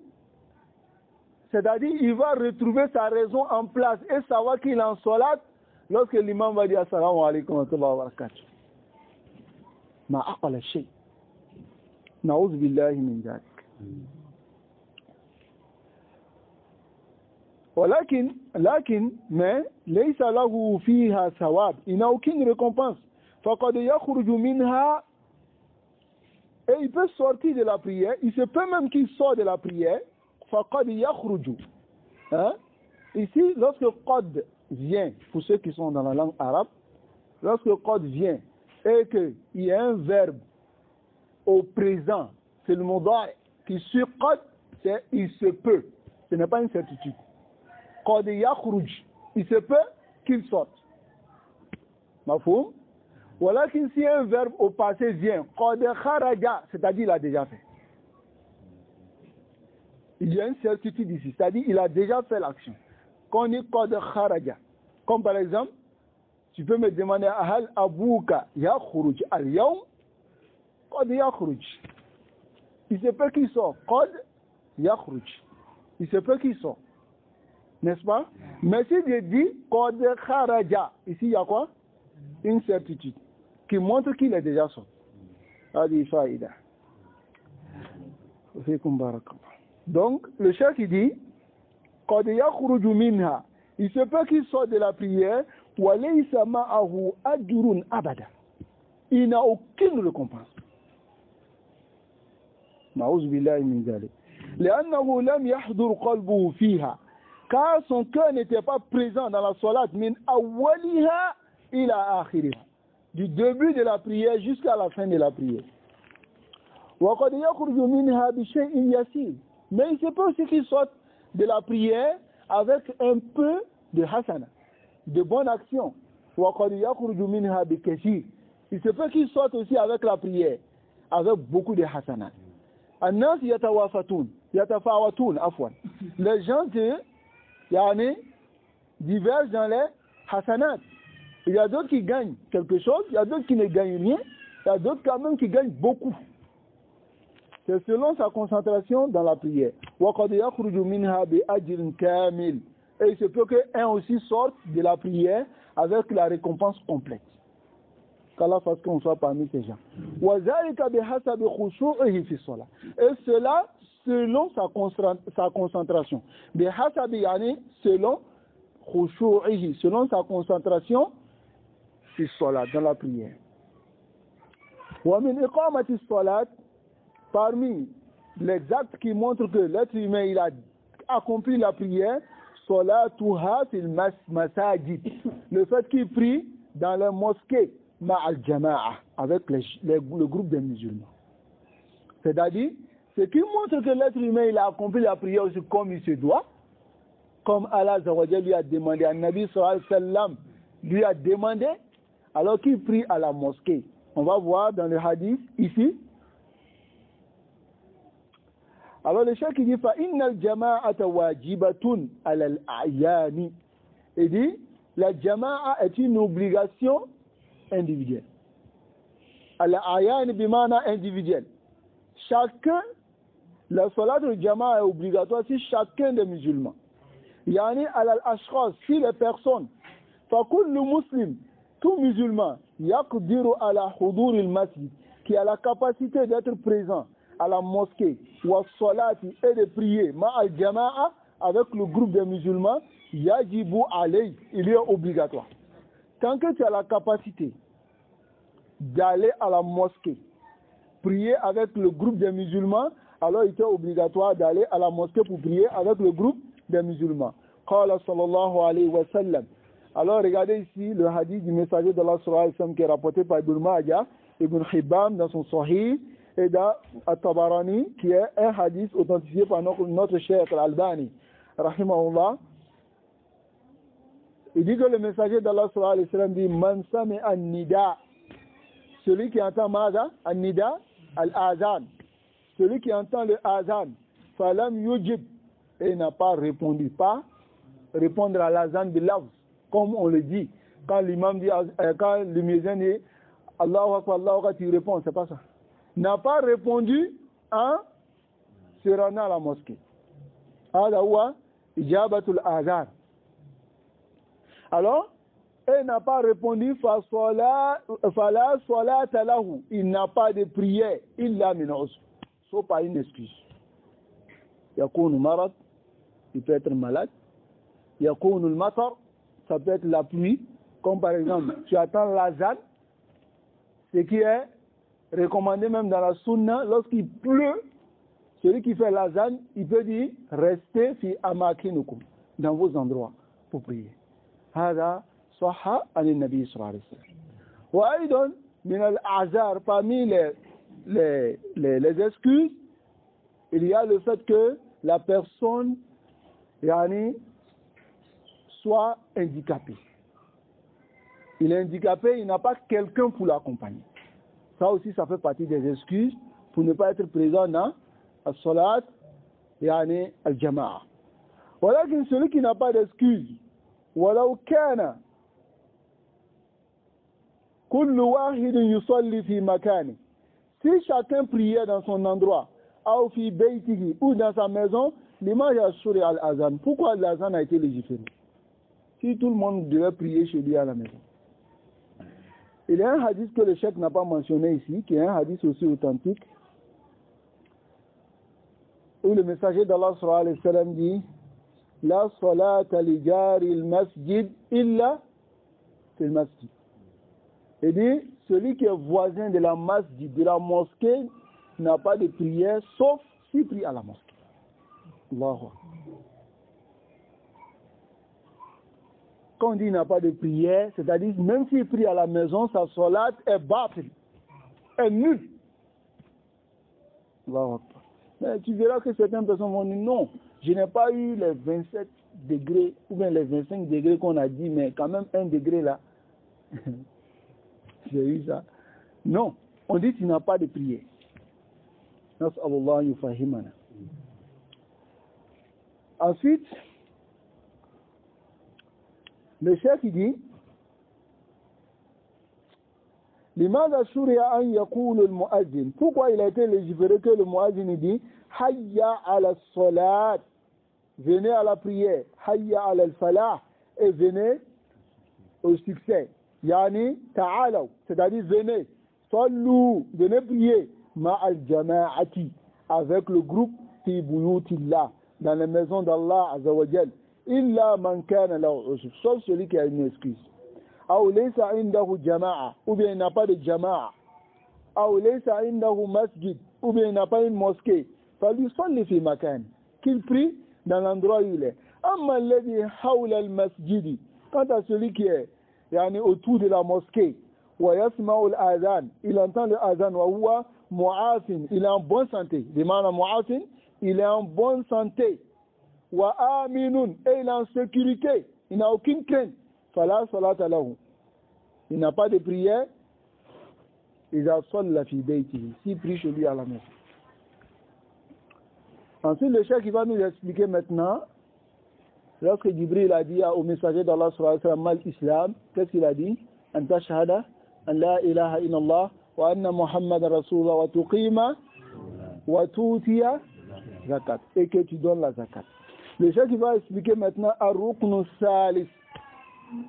c'est-à-dire il va retrouver sa raison en place et savoir qu'il est en salat lorsque l'imam va dire assalamu alaikum wa rahmatullahi wa barakatuh. Ma aqala shay. Na'udhu billahi min dhalik. Mais ليس له فيها ثواب, il n'a aucune récompense. فقد يخرج منها, et il peut sortir de la prière, il se peut même qu'il sort de la prière. فقد يخرج, hein? Ici, lorsque qad vient, pour ceux qui sont dans la langue arabe, lorsque qad vient et qu'il y a un verbe au présent, c'est le mudari qui sur qad, c'est il se peut, ce n'est pas une certitude. Qad yakhruj, il se peut qu'il sorte. Mafhoum? Voilà qu'il y a un verbe au passé vient, qad kharaja, c'est-à-dire il a déjà fait. Il y a une certitude ici, c'est-à-dire il a déjà fait l'action. Quand on dit qad kharaja, comme par exemple, tu peux me demander ahal abouka yakhruj al-yawm, qad yakhruj. Il se peut qu'il sort, qad yakhruj. Il se peut qu'il sort. N'est-ce pas? Mais si je dis qad kharaja, ici il y a quoi? Une certitude qui montre qu'il est déjà sorti. Hadi faïda. Donc, le chef il dit qad yakhruju minha, il se peut qu'il sorte de la prière wa laysa ma'ahu ajrun abada. Il n'a aucune récompense. Na'udhu billahi min dhalik. لأنه لم يحضر قلبه فيها, car son cœur n'était pas présent dans la salat min awwaliha ila akhiriha, du début de la prière jusqu'à la fin de la prière. Wa qad yakhruju minha bi shay'in yasir, mais il se peut aussi qu'il sorte de la prière avec un peu de hasana, de bonne action. Wa qad yakhruju minha bi kathir, il se peut qu'il sorte aussi avec la prière avec beaucoup de hasana. An-nas yatafawatun afwan, les gens divergent dans les hasanat. Il y a d'autres qui gagnent quelque chose, il y a d'autres qui ne gagnent rien, il y a d'autres quand même qui gagnent beaucoup. C'est selon sa concentration dans la prière. وَقَدْ يَخْرُجُ مِنْهَا بِأَجْرٍ كَامِلٍ, et il se peut qu'un aussi sorte de la prière avec la récompense complète. Qu'Allah fasse qu'on soit parmi ces gens. وَذَلِكَ بِحَسَبِ خُشُوعِهِ فِي الصَّلَاةِ, et cela selon sa concentration. بِحَسَبِ يعني selon khushu'ihi, selon sa concentration في الصلاة, dans la prière. وَمِنْ إِقَامَةِ الصَّلَاةِ, parmi les actes qui montrent que l'être humain il a accompli la prière, salatuha fil masajid, le fait qu'il prie dans les mosquées ma'al jama'a, avec le groupe des musulmans. C'est-à-dire, ce qui montre que l'être humain il a accompli la prière aussi comme il se doit, comme Allah Zawajal lui a demandé, à Nabi sallallahu alayhi wa sallam lui a demandé, alors qu'il prie à la mosquée. On va voir dans le hadith ici. Alors le cheikh dit فَإِنَّ الْجَمَاعَةَ وَاجِبَةٌ عَلَى الْأَعْيَانِ. Il dit la jama'a est une obligation individuelle. Al-Ayan bimana individuel. Chacun, la salat de jama'a est obligatoire si chacun des musulmans. Yani al-ashkhas, si les personnes, فَكُلُّ muslim, tout musulman, yaqdiru ala hudur al-masjid, qui a la capacité d'être présent à la mosquée, wa salati, et de prier, ma al-jama'a, avec le groupe des musulmans, yajibu alayh, il est obligatoire. Tant que tu as la capacité d'aller à la mosquée, prier avec le groupe des musulmans, alors il est obligatoire d'aller à la mosquée pour prier avec le groupe des musulmans. Qala sallallahu alayhi wa sallam. Alors regardez ici le hadith du messager d'Allah sallallahu alayhi wa sallam qui est rapporté par Ibn Majah, Ibn Hibban dans son Sahih, et dans At-Tabarani qui est un hadith authentifié par notre cheikh Al-Albani, rahimahullah. Il dit que le messager d'Allah sallallahu alayhi wa sallam dit Man sami an-nida, celui qui entend Mada, an-nida, al-azan, celui qui entend le azan, falam yujib, et n'a pas répondu, pas répondre à l'azan bilafz, comme on le dit, quand l'imam dit, quand le muezzin dit Allahu Akbar, Allahu Akbar, tu réponds, c'est pas ça. N'a pas répondu en se rendant à la mosquée. Hada huwa ijabatul azan. Alors, il n'a pas répondu, fala salata lahu, il n'a pas de prière, illa min usr, sauf pas une excuse. Yakunu marad, il peut être malade. Yakunu al-matar, ça peut être la pluie, comme par exemple, tu attends l'azan, ce qui est recommandé même dans la sunna, lorsqu'il pleut, celui qui fait l'azan, il peut dire, restez fi amakinukum, dans vos endroits, pour prier. هذا صح عن النبي صلى الله عليه وسلم. وأيضا من الأعذار, parmi les excuses, il y a le fait que la personne soit handicapée. Il est handicapé, il n'a pas quelqu'un pour l'accompagner. Ça aussi, ça fait partie des excuses pour ne pas être présent dans la salat, al-jama'a. Voilà que celui qui n'a pas d'excuse, ولو كان كل واحد يصلي في مكانه, si chacun priait dans son endroit, أو في بيته, ou dans sa maison, لما يشرع الأذان, pourquoi l'azan a été légiféré? Si tout le monde devait prier chez lui à la maison. Il y a un hadith que le cheikh n'a pas mentionné ici, qui est un hadith aussi authentique, où le messager d'Allah sallallahu alayhi wa sallam dit La salata li jari al-masjid illa fil masjid. Il dit, celui qui est voisin de la masjid, de la mosquée, n'a pas de prière, sauf s'il prie à la mosquée. Allahu Akbar. Quand on dit n'a pas de prière, c'est-à-dire même s'il prie à la maison, sa salat est batil, est nulle. Allahu Akbar. Mais tu verras que certaines personnes vont dire non, je n'ai pas eu les 27 degrés ou bien les 25 degrés qu'on a dit, mais quand même 1 degré là, j'ai eu ça. Non, on dit qu'il n'a pas de prière. Nas'alullah yufahimana. Ensuite, le cheikh dit لماذا شرع أن يقول المؤذن, pourquoi il a été légiféré que le muazzin dit hayya ala salat, venez à la prière, hayya ala al-falah, et venez au succès, yani ta'alaw, c'est-à-dire venez, sallu, venez prier, ma'al jama'ati, avec le groupe fi buyutillah, dans les maisons d'Allah azza wa jal, illa man kana lahu usr, sauf celui qui a une excuse. Ou laysa indahu jama'a, ou bien il n'a pas de jama'a. Ou laysa indahu masjid, ou bien il n'a pas une mosquée. Falyusalli fi makan, qu'il prie dans l'endroit où il est. Amma alladhi hawla al-masjid, quant à celui qui est autour de la mosquée, wa yasma'u al-adhan, il entend le adhan, wa huwa mu'afin, il est en bonne santé. Bimana mu'afin, il est en bonne santé. Wa aminun, et il est en sécurité, il n'a aucune crainte. Fala salata lahu, il n'a pas de prière, il a salla fi bayti, s'il prie chez lui à la maison. Ensuite, le cheikh va nous expliquer maintenant, lorsque Jibril a dit au messager d'Allah sallallahu alayhi wa sallam, mal-islam, qu'est-ce qu'il a dit? Anta shahada, an la ilaha illallah, wa anna Muhammad rasulullah, wa tuqima, wa tu'tiya zakat. Et que tu donnes la zakat. Le cheikh va expliquer maintenant ar-ruknu salis,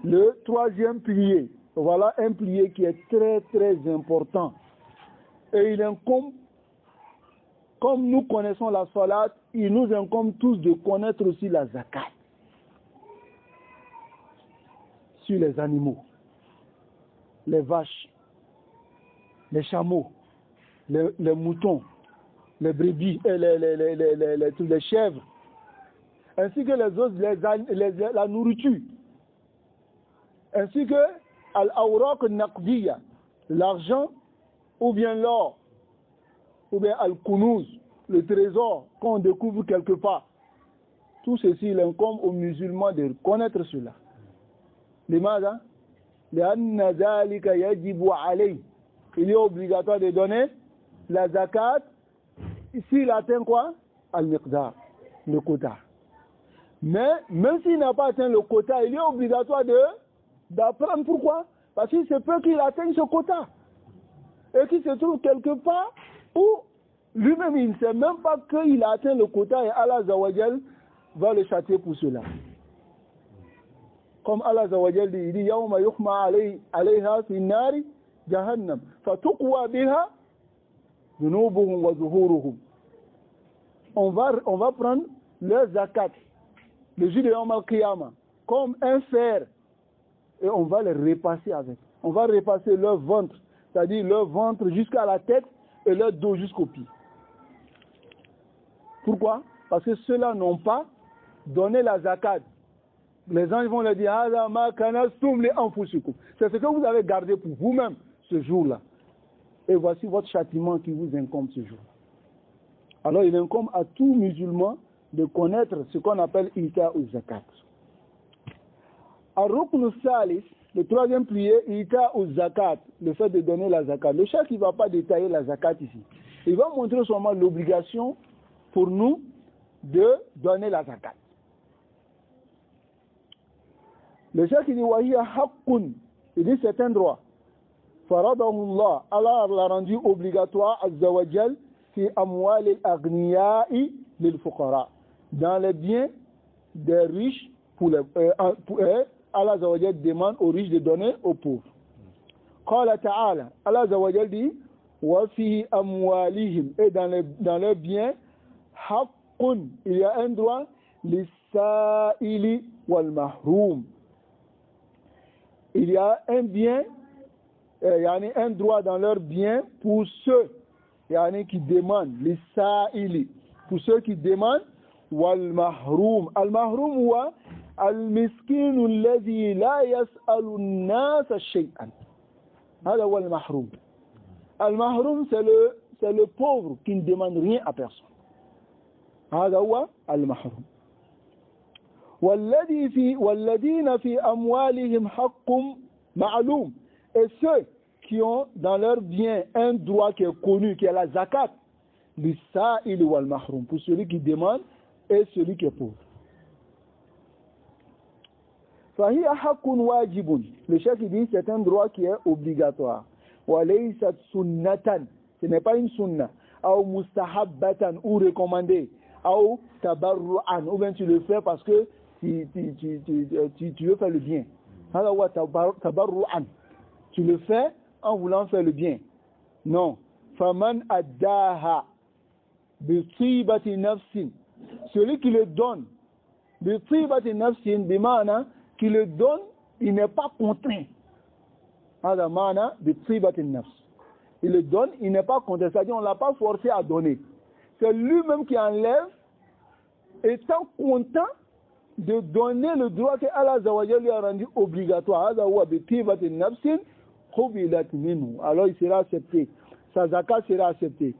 le troisième pilier. Voilà un pilier qui est très très important. Et il incombe, comme nous connaissons la salat, il nous incombe tous de connaître aussi la zakat sur les animaux, les vaches, les chameaux, les moutons, les brebis, les chèvres, ainsi que les autres, la nourriture, ainsi que al-awraq al-naqdiya, l'argent ou bien l'or, ou bien al-kunuz, le trésor qu'on découvre quelque part. Tout ceci, il incombe aux musulmans de connaître cela. لماذا؟ لأن ذلك يجب عليه. Il est obligatoire de donner la zakat s'il atteint quoi? Al-miqdar, le quota. Mais même s'il n'a pas atteint le quota, il est obligatoire d'apprendre. Pourquoi? Parce qu'il se peut qu'il atteigne ce quota et qu'il se trouve quelque part où lui-même il ne sait même pas qu'il a atteint le quota et Allah Zawajal va le châtier pour cela. Comme Allah Zawajal dit, il dit Yawma yukhma alayha fi nari jahannam fatuqwa biha dhunubuhum wa zuhuruhum. On va prendre leur zakat le jour de Yawm al-Qiyamah comme un fer et on va les repasser avec. On va repasser leur ventre, c'est-à-dire leur ventre jusqu'à la tête et leur dos jusqu'au pied. Pourquoi? Parce que ceux-là n'ont pas donné la zakat. Les anges vont leur dire c'est ce que vous avez gardé pour vous-même ce jour-là. Et voici votre châtiment qui vous incombe ce jour. Alors il incombe à tout musulman de connaître ce qu'on appelle Ita ou Zakat. Ar-Rukn Salis, le troisième pilier, Ita ou Zakat, le fait de donner la Zakat. Le cheikh ne va pas détailler la Zakat ici. Il va montrer seulement l'obligation pour nous de donner la Zakat. Le cheikh dit Wahiya haqqun, il dit c'est un droit. Faradahullah, Allah l'a rendu obligatoire azza wa jal fi amwal al-aghniya'i lil fuqara. Dans les biens des riches Allah azza wa jal demande aux riches de donner aux pauvres. Qala ta'ala, Allah azza wa jal dit wa fi amwalihim, et dans leurs biens haqqun, il y a un droit lis-sa'ili wal mahrum. Il y a un bien, un droit dans leurs biens pour ceux qui demandent, les sa'ili, pour ceux qui demandent, wal mahrum. Al mahrum huwa al miskinu alladhi la yas'alu an-nas shay'an. Hada huwa al mahrum. Al mahrum c'est le pauvre qui ne demande rien à personne. Hada huwa al mahrum. والذين في أموالهم حق معلوم. Et ceux qui ont dans leur bien un droit qui est connu, qui est la zakat, l'issa'il wal mahrum, pour celui qui demande et celui qui est pauvre. فهي حق واجب. Le chef dit c'est un droit qui est obligatoire. وليست سنة, ce n'est pas une sunna. أو مستحبة, ou recommandé. أو تبرعا, ou bien tu le fais parce que tu veux faire le bien. Tu le fais en voulant faire le bien. Non. Faman addaha bi tibati nafsin. Celui qui le donne bi tibati nafsin, bi maana qui le donne, il n'est pas contraint. Hada maana bi tibati nafs. Il le donne, il n'est pas contraint. C'est-à-dire on l'a pas forcé à donner. C'est lui-même qui enlève, étant content de donner le droit que Allah Zawajal lui a rendu obligatoire. Alors il sera accepté. Sa zakat sera acceptée.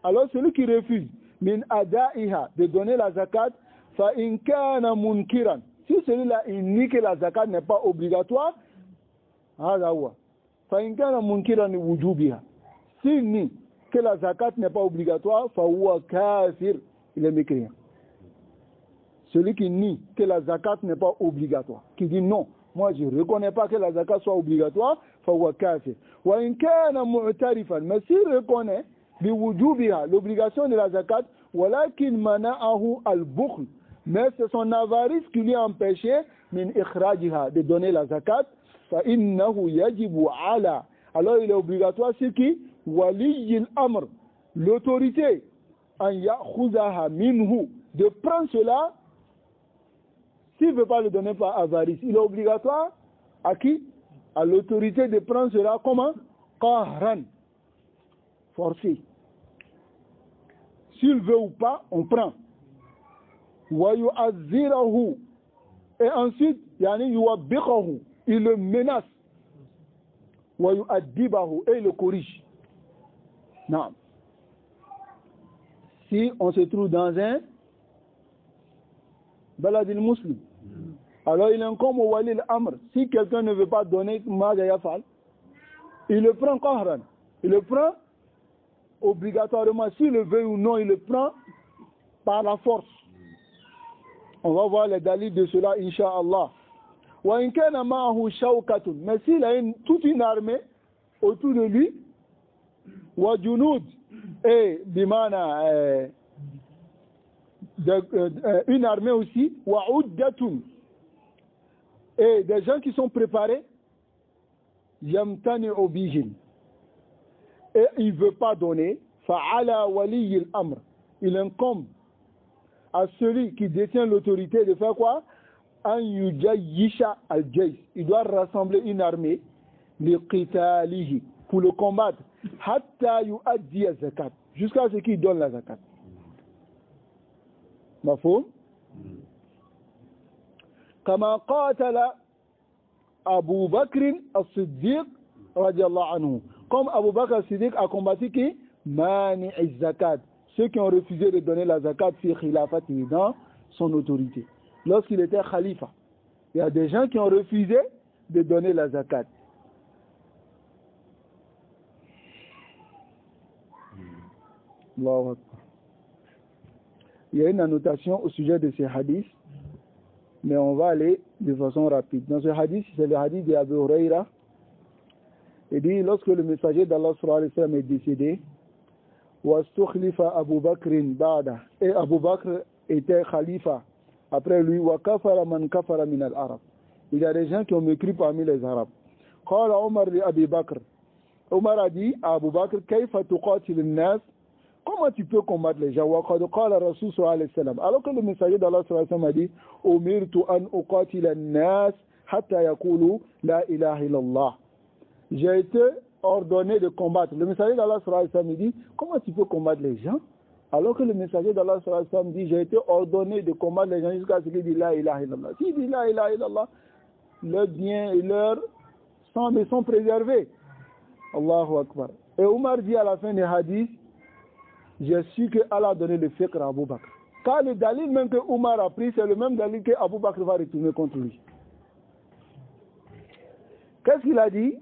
Alors celui qui refuse min ada'iha, de donner la zakat, fa in kana munkiran. Si celui-là il nie que la zakat n'est pas obligatoire, fa in kana munkiran wujubiha. S'il nie que la zakat n'est pas obligatoire, faouwa kafir, il est mécréant. Celui qui nie que la zakat n'est pas obligatoire, qui dit non, moi je ne reconnais pas que la zakat soit obligatoire, faouwa kafir. Wa in kana mu'tarifan, mais s'il reconnaît biwujubiha, l'obligation de la zakat, walakin mana'ahu al-bukhl, mais c'est son avarice qui lui a empêché min ikhrajiha, de donner la zakat, fa innahu yajibu ala, alors il est obligatoire sur qui? Wali al-amr, l'autorité, an ya'khuzaha minhu, de prendre cela. S'il ne veut pas le donner par avarice, il est obligatoire à qui? À l'autorité de prendre cela comment? Qahran, forcé. S'il veut ou pas, on prend. Wa yu'azzirahu, et ensuite, yani yuwabbiqahu, il le menace. Wa yu'addibahu, et il le corrige. Non. Si on se trouve dans un baladil muslim, alors il incombe au wali al-amr. Si quelqu'un ne veut pas donner maja yafal, il le prend qahran. Il le prend obligatoirement. S'il le veut ou non, il le prend par la force. On va voir les dalils de cela, incha'Allah. Wa in kana ma'ahu shawkatun, mais s'il a toute une armée autour de lui, wa junud, et bimana une armée aussi, wa uddatun, et des gens qui sont préparés, yamtani'u bihim, et il ne veut pas donner, fa'ala wali al-amr, il incombe à celui qui détient l'autorité de faire quoi? An yujayyisha al-jays, il doit rassembler une armée liqitalihi, pour le combattre, hatta yu'addi az-zakat, jusqu'à ce qu'il donne la zakat. Mafhum? Kama qatala Abu Bakr as-Siddiq radiyallahu anhu, comme Abu Bakr as-Siddiq a combattu qui? Mani az-zakat, ceux qui ont refusé de donner la zakat fi khilafati, dans son autorité. Lorsqu'il était khalifa, il y a des gens qui ont refusé de donner la zakat. Allahu Akbar. Il y a une annotation au sujet de ces hadiths, mais on va aller de façon rapide. Dans ce hadith, c'est le hadith d'Abu Huraira. Il dit, lorsque le messager d'Allah sallallahu alayhi wa sallam est décédé, وَاسْتُخْلِفَ أَبُو بَكْرٍ بَعْدَهُ, et Abu Bakr était khalifa après lui, وَكَفَرَ مَنْ كَفَرَ مِنَ الْعَرَبِ, il y a des gens qui ont mécru parmi les Arabes. قال عمر لأبي بكر, Omar a dit à Abu Bakr, كَيْفَ تُقَاتِلِ النَّاسِ, comment tu peux combattre les gens? وَقَدْ قَالَ الرَّسُولُ صلى الله عليه وسلم, alors que le messager d'Allah sallallahu alayhi wa sallam a dit, أُمِرْتُ أَنْ أُقَاتِلَ النَّاسِ حَتَّى يَقُولُوا لَا إِلَهَ إِلَّا اللَّهِ, j'ai été ordonné de combattre. Le messager d'Allah sallallahu alayhi wa sallam dit, comment tu peux combattre les gens? Alors que le messager d'Allah sallallahu alayhi wa sallam dit, j'ai été ordonné de combattre les gens jusqu'à ce qu'il dise la ilaha illallah. S'il dit la ilaha illallah, leurs biens et leurs sang sont préservés. Allahu Akbar. Et Omar dit à la fin des hadiths, j'ai su que Allah a donné le fiqh à Abu Bakr. Car le dalil même que Omar a pris, c'est le même dalil que Abu Bakr va retourner contre lui. Qu'est-ce qu'il a dit?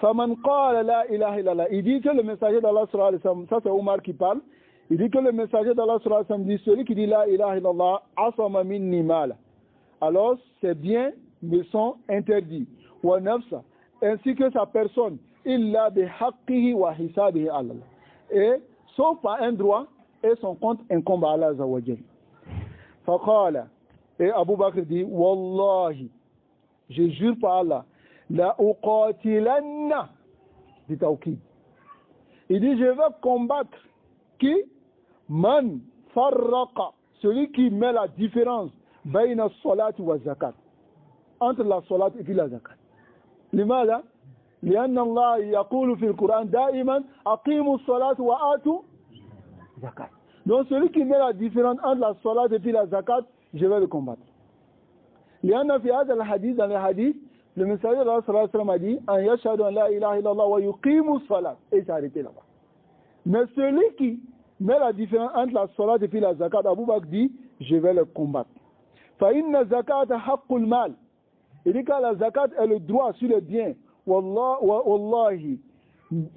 Faman qala la ilaha illallah. Il dit que le messager d'Allah sallallahu alayhi wa sallam, ça c'est Omar qui parle, il dit que le messager d'Allah sallallahu alayhi wa sallam dit, celui qui dit la ilaha illallah, asama minni mal, alors ses biens me sont interdits. Wa nafsa, ainsi que sa personne, illa bi haqqihi wa hisabihi Allah. Et sauf par un droit, et son compte incombe à Allah azza wa jalla. Faqala, et Abu Bakr dit, wallahi, je jure par Allah, la uqatilanna dit tawkid. Il dit, je vais combattre qui? Man farraqa, celui qui met la différence bayna salat wa zakat, entre la salat et puis la zakat. لماذا؟ لأن الله يقول في القرآن دائما أقيموا الصلاة وآتوا zakat. Donc celui qui met la différence entre la salat et puis la zakat, je vais le combattre. لأن في هذا الحديث, dans le hadith, le messager d'Allah sallallahu alayhi wa sallam a dit, an yashhadu an la ilaha illallah wa yuqimu salat, et il s'est arrêté là-bas. Mais celui qui met la différence entre la salat et puis la zakat, Abu Bakr dit, je vais le combattre. Fa inna zakata haqqul mal, il dit que la zakat est le droit sur les biens. Wallahi,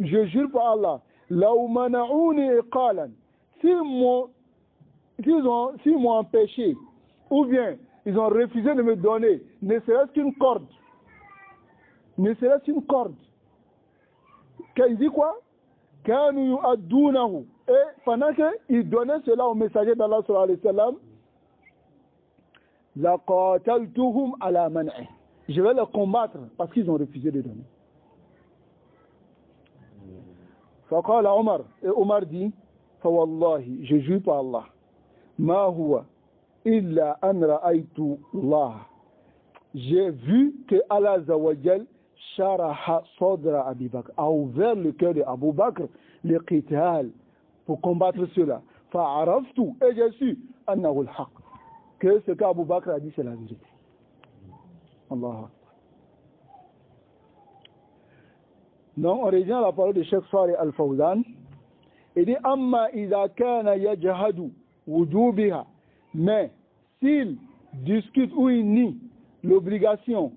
je jure par Allah, لو منعوني إقالا s'ils m'ont empêché ou bien ils ont refusé de me donner ne serait-ce qu'une corde, il dit quoi? كانوا يؤدونه, et pendant qu'ils donnaient cela au messager d'Allah sallallahu alayhi wa sallam, لقاتلتهم على منعه, je vais les combattre parce qu'ils ont refusé de donner. فقال عمر, et Omar dit, فوالله, je jure par Allah, ما هو إلا أن رأيت الله, j'ai vu que Allah Azza wa Jal sharaha sadra Abi Bakr, a ouvert le cœur de Abu Bakr le qital, pour combattre cela. فعرفت, et j'ai su أنه الحق, que ce qu'Abu Bakr a dit c'est la vérité. Allah. Donc on revient à la parole de Cheikh Salih Al-Fawzan. Il dit amma idha kana yajhadu wujubiha, mais s'il discute ou il nie l'obligation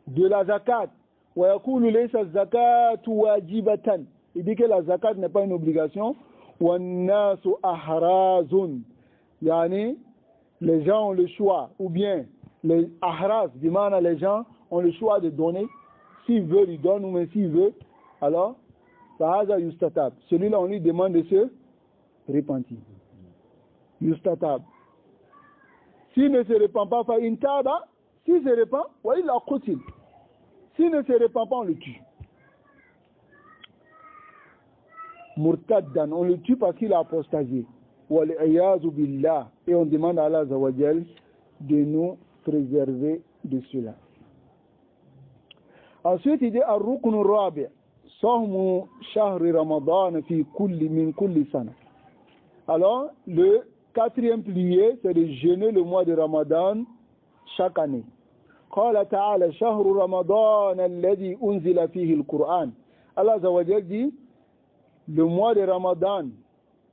de la zakat, wa yaqulu laysa zakatu wajibatan, il dit que la zakat n'est pas une obligation, wa an-nasu ahrazun, yani les gens ont le choix, ou bien les ahraz, du mana les gens ont le choix de donner, s'ils veulent ils donnent, ou même s'ils veulent, alors fahaza yustatab, celui-là on lui demande de se repentir. Yustatab. S'il ne se repent pas, fa intaba, s'il se repent, wa illa qutil. S'il ne se repent pas, on le tue. Murtaddan, on le tue parce qu'il a apostasié. Wal-iyazu billah, et on demande à Allah Azza wa Jal de nous préserver de cela. Ensuite, il dit ar-rukn ar-rabi', sawmu shahri ramadan fi kulli min kulli sana. Alors, le quatrième pilier, c'est de jeûner le mois de Ramadan chaque année. قال تعالى شهر رمضان الذي أنزل فيه القرآن. Allah Azza wa Jal dit le mois de Ramadan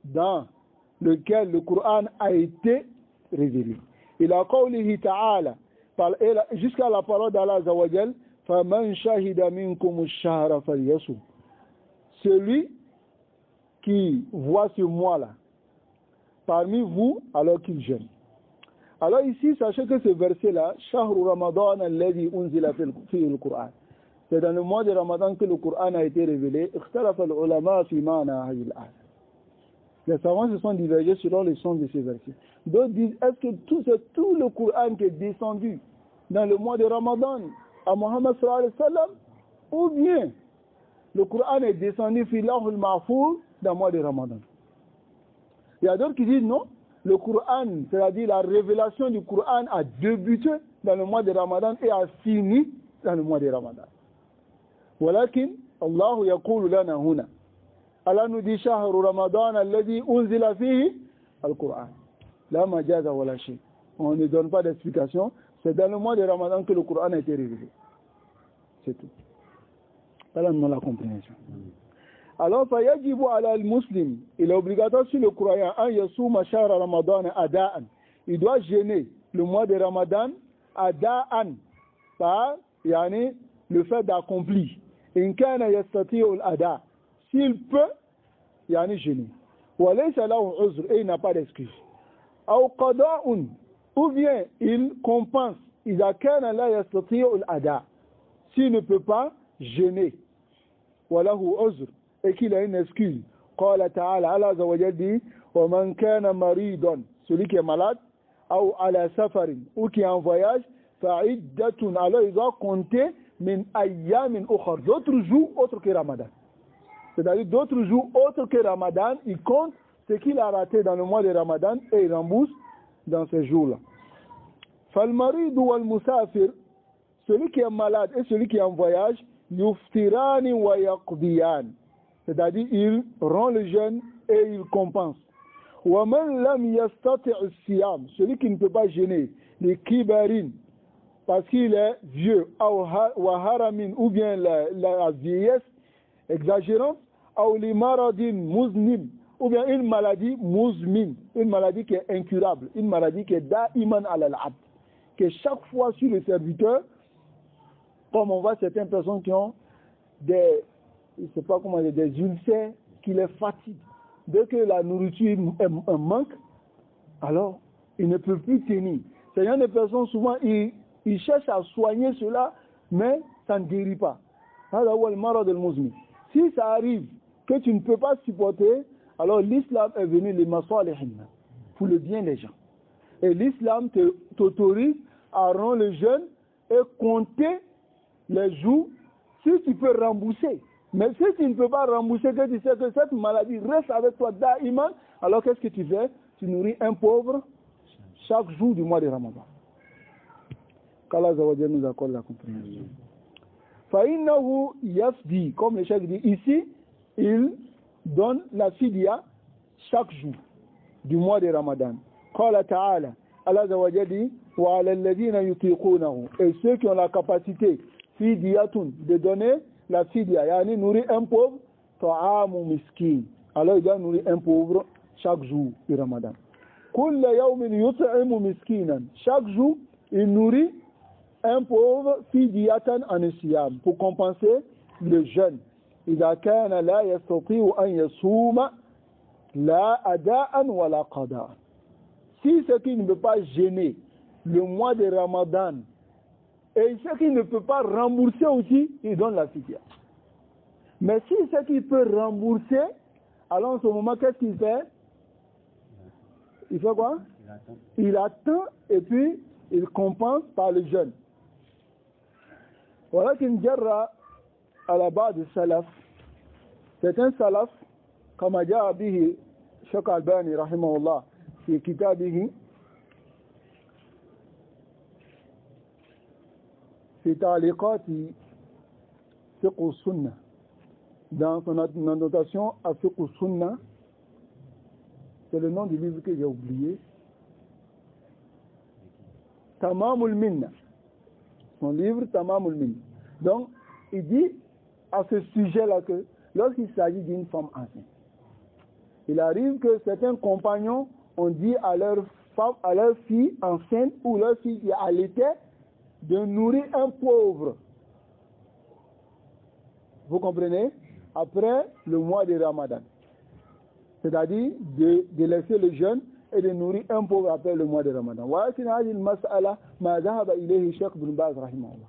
dans lequel le Coran a été révélé. Il a قوله تعالى jusqu'à la parole d'Allah Azza wa Jal فمن شهد منكم الشهر فليصم. Celui qui voit ce mois-là parmi vous alors qu'il jeûne. Alors ici, sachez que ce verset-là, Shahru Ramadan alladhi unzila fihi al-Qur'an, c'est dans le mois de Ramadan que le Coran a été révélé. Ikhtalafa al-ulama fi ma'na hadhihi al-aya. Les savants se sont divergés selon le sens de ces versets. D'autres disent, est-ce que c'est tout le Coran qui est descendu dans le mois de Ramadan à Muhammad sallallahu alayhi wa sallam, ou bien le Coran est descendu fi lawh al-mahfouz dans le mois de Ramadan? Il y a d'autres qui disent non, le Coran, c'est-à-dire la révélation du Coran a débuté dans le mois de Ramadan et a fini dans le mois de Ramadan. Walakin, Allah yaqulu lana huna. Allah nous dit shahru Ramadan alladhi unzila fihi al-Quran. La majaza wala shay. On ne donne pas d'explication. C'est dans le mois de Ramadan que le Coran a été révélé. C'est tout. Voilà la compréhension. Alors, فَيَجِبُ عَلَى الْمُسْلِمِ, il est obligatoire sur le croyant أَنْ يَصُومَ شَهْرَ رَمَضَانَ أَدَاءً. Il doit jeûner le mois de Ramadan أَدَاءً, par yani, le fait d'accomplir. إِنْ كَانَ يَسْتَطِيعُ الْأَدَاء, s'il peut, yani jeûner. وَلَيْسَ لَهُ عُذْرٌ, et il n'a pas d'excuse. أَوْ قَضَاءٌ, ou bien il compense. إِذَا كَانَ لَا يَسْتَطِيعُ الْأَدَاء, s'il ne peut pas jeûner. وَلَهُ عُذْرٌ, et qu'il a une excuse. قال تعالى, Allah Azza wa Jal dit, وَمَنْ كَانَ مَرِيضًا, celui qui est malade, أو على سفر, ou qui est en voyage, فَعِدَّةٌ, alors il doit compter min أَيَّامٍ أُخَرٍ, d'autres jours autres que Ramadan. C'est-à-dire d'autres jours autres que Ramadan, il compte ce qu'il a raté dans le mois de Ramadan et il rembourse dans ces jours-là. فَالْمَرِيضُ وَالْمُسَافِرُ, celui qui est malade et celui qui est en voyage, يُفْتِرَانِ وَيَقْضِيَانِ, c'est-à-dire il rend le jeûne et il compense. وَمَنْ لَمْ يَسْتَطِعُ الصِّيَامِ, celui qui ne peut pas jeûner, les kibarin, parce qu'il est vieux, وَهَرَمٍ, ou bien la vieillesse exagérante, أو لِمَرَضٍ مُزْنِمٍ, ou bien une maladie muzmin, une maladie qui est incurable, une maladie qui est da'iman ala al-abd, que chaque fois sur le serviteur, comme on voit certaines personnes qui ont des, je sais pas comment dire, des ulcères qui les fatigue, dès que la nourriture manque, alors il ne peut plus tenir. C'est genre de personnes, souvent, ils cherchent à soigner cela, mais ça ne guérit pas. Si ça arrive que tu ne peux pas supporter, alors l'islam est venu les masalihin, pour le bien des gens. Et l'islam t'autorise à rendre le jeûne et compter les jours si tu peux rembourser. Mais si tu ne peux pas rembourser, que tu sais que cette maladie reste avec toi da'iman, alors qu'est-ce que tu fais? Tu nourris un pauvre chaque jour du mois de Ramadan. Qu'Allah nous accorde la compréhension. Fa'innahu yafdi, comme le cheikh dit ici, il donne la fidya chaque jour du mois de Ramadan. Qala ta'ala, Allah dit, wa ala alladhina yutiqunahu, et ceux qui ont la capacité, fidyatun, de donner la fidya, yani nourrir un pauvre, ta'amu miskin. Alors il doit nourrir un pauvre chaque jour du Ramadan. Kulla yawmin yut'imu miskinan, chaque jour il nourrit un pauvre fidyatan an siyam, pour compenser le jeûne. إذا كان لا يستطيع أن يصوم لا أداء ولا قضاء. Si ce qui ne peut pas gêner le mois de Ramadan et ce qui ne peut pas rembourser aussi, il donne la fidya. Mais si ce qui peut rembourser, alors en ce moment, qu'est-ce qu'il fait? Il fait quoi? Il attend et puis il compense par le jeûne. ولكن جرى على بعض السلف, c'est un salaf كما جاء به شيخ الألباني رحمه الله في كتابه في تعليقات فقه السنة, dans son annotation à fiqh السنة, c'est le nom du livre que j'ai oublié, Tamamul Minna, son livre Tamamul Minna. Donc il dit à ce sujet-là que lorsqu'il s'agit d'une femme enceinte, il arrive que certains compagnons ont dit à leur femme, à leur fille enceinte ou leur fille qui allaitait de nourrir un pauvre. Vous comprenez? Après le mois de Ramadan. C'est-à-dire de laisser le jeûne et de nourrir un pauvre après le mois de Ramadan. ولكن هذه المسألة ما ذهب إليه الشيخ بن باز رحمه الله.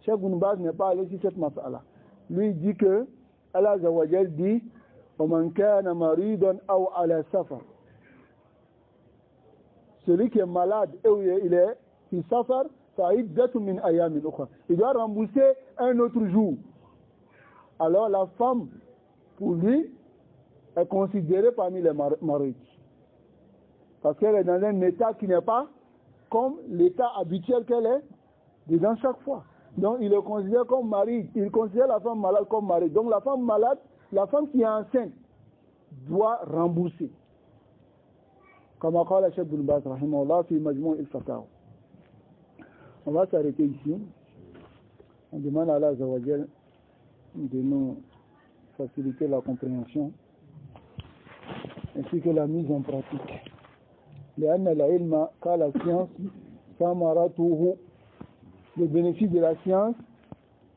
Cheikh Ibn Baz n'est pas allé sur cette mas'ala. Lui dit que Allah Azza wa Jal dit وَمَنْ كَانَ مَرِيضًا أَوْ عَلَى سَفَرٍ. Celui qui est malade et il est في سفر فَعِدَّةٌ مِنْ أَيَامٍ أُخْرَى. Il doit rembourser un autre jour. Alors la femme, pour lui, est considérée parmi les mariés. Parce qu'elle est dans un état qui n'est pas comme l'état habituel qu'elle est dedans chaque fois. Donc il le considère comme mari, il considère la femme malade comme mari. Donc la femme malade, la femme qui est enceinte, doit rembourser. Comme a dit le Cheikh Ibn Baz rahimahullah fi Majmou' al-Fatawa. On va s'arrêter ici. On demande à Allah Azza wa Jal de nous faciliter la compréhension ainsi que la mise en pratique. لأن العلم car la science ثمرته, le bénéfice de la science,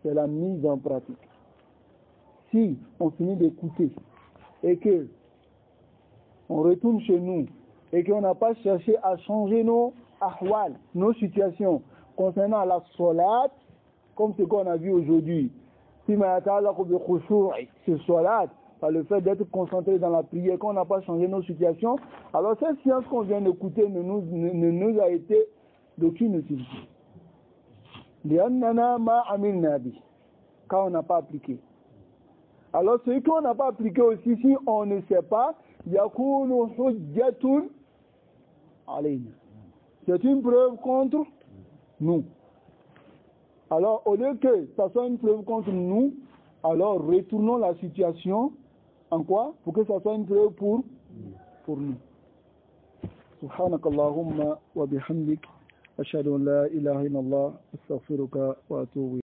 c'est la mise en pratique. Si on finit d'écouter et que on retourne chez nous et qu'on n'a pas cherché à changer nos ahwal, nos situations concernant la salat, comme ce qu'on a vu aujourd'hui, ce salat, par le fait d'être concentré dans la prière, qu'on n'a pas changé nos situations, alors cette science qu'on vient d'écouter ne nous a été d'aucune utilité. Quand on n'a pas appliqué. Alors ce qu'on n'a pas appliqué aussi, si on ne sait pas, c'est une preuve contre nous. Alors au lieu que ça soit une preuve contre nous, alors retournons la situation en quoi? Pour que ça soit une preuve pour nous. سبحانك اللهم وبحمدك أشهد أن لا إله إلا الله أستغفرك وأتوب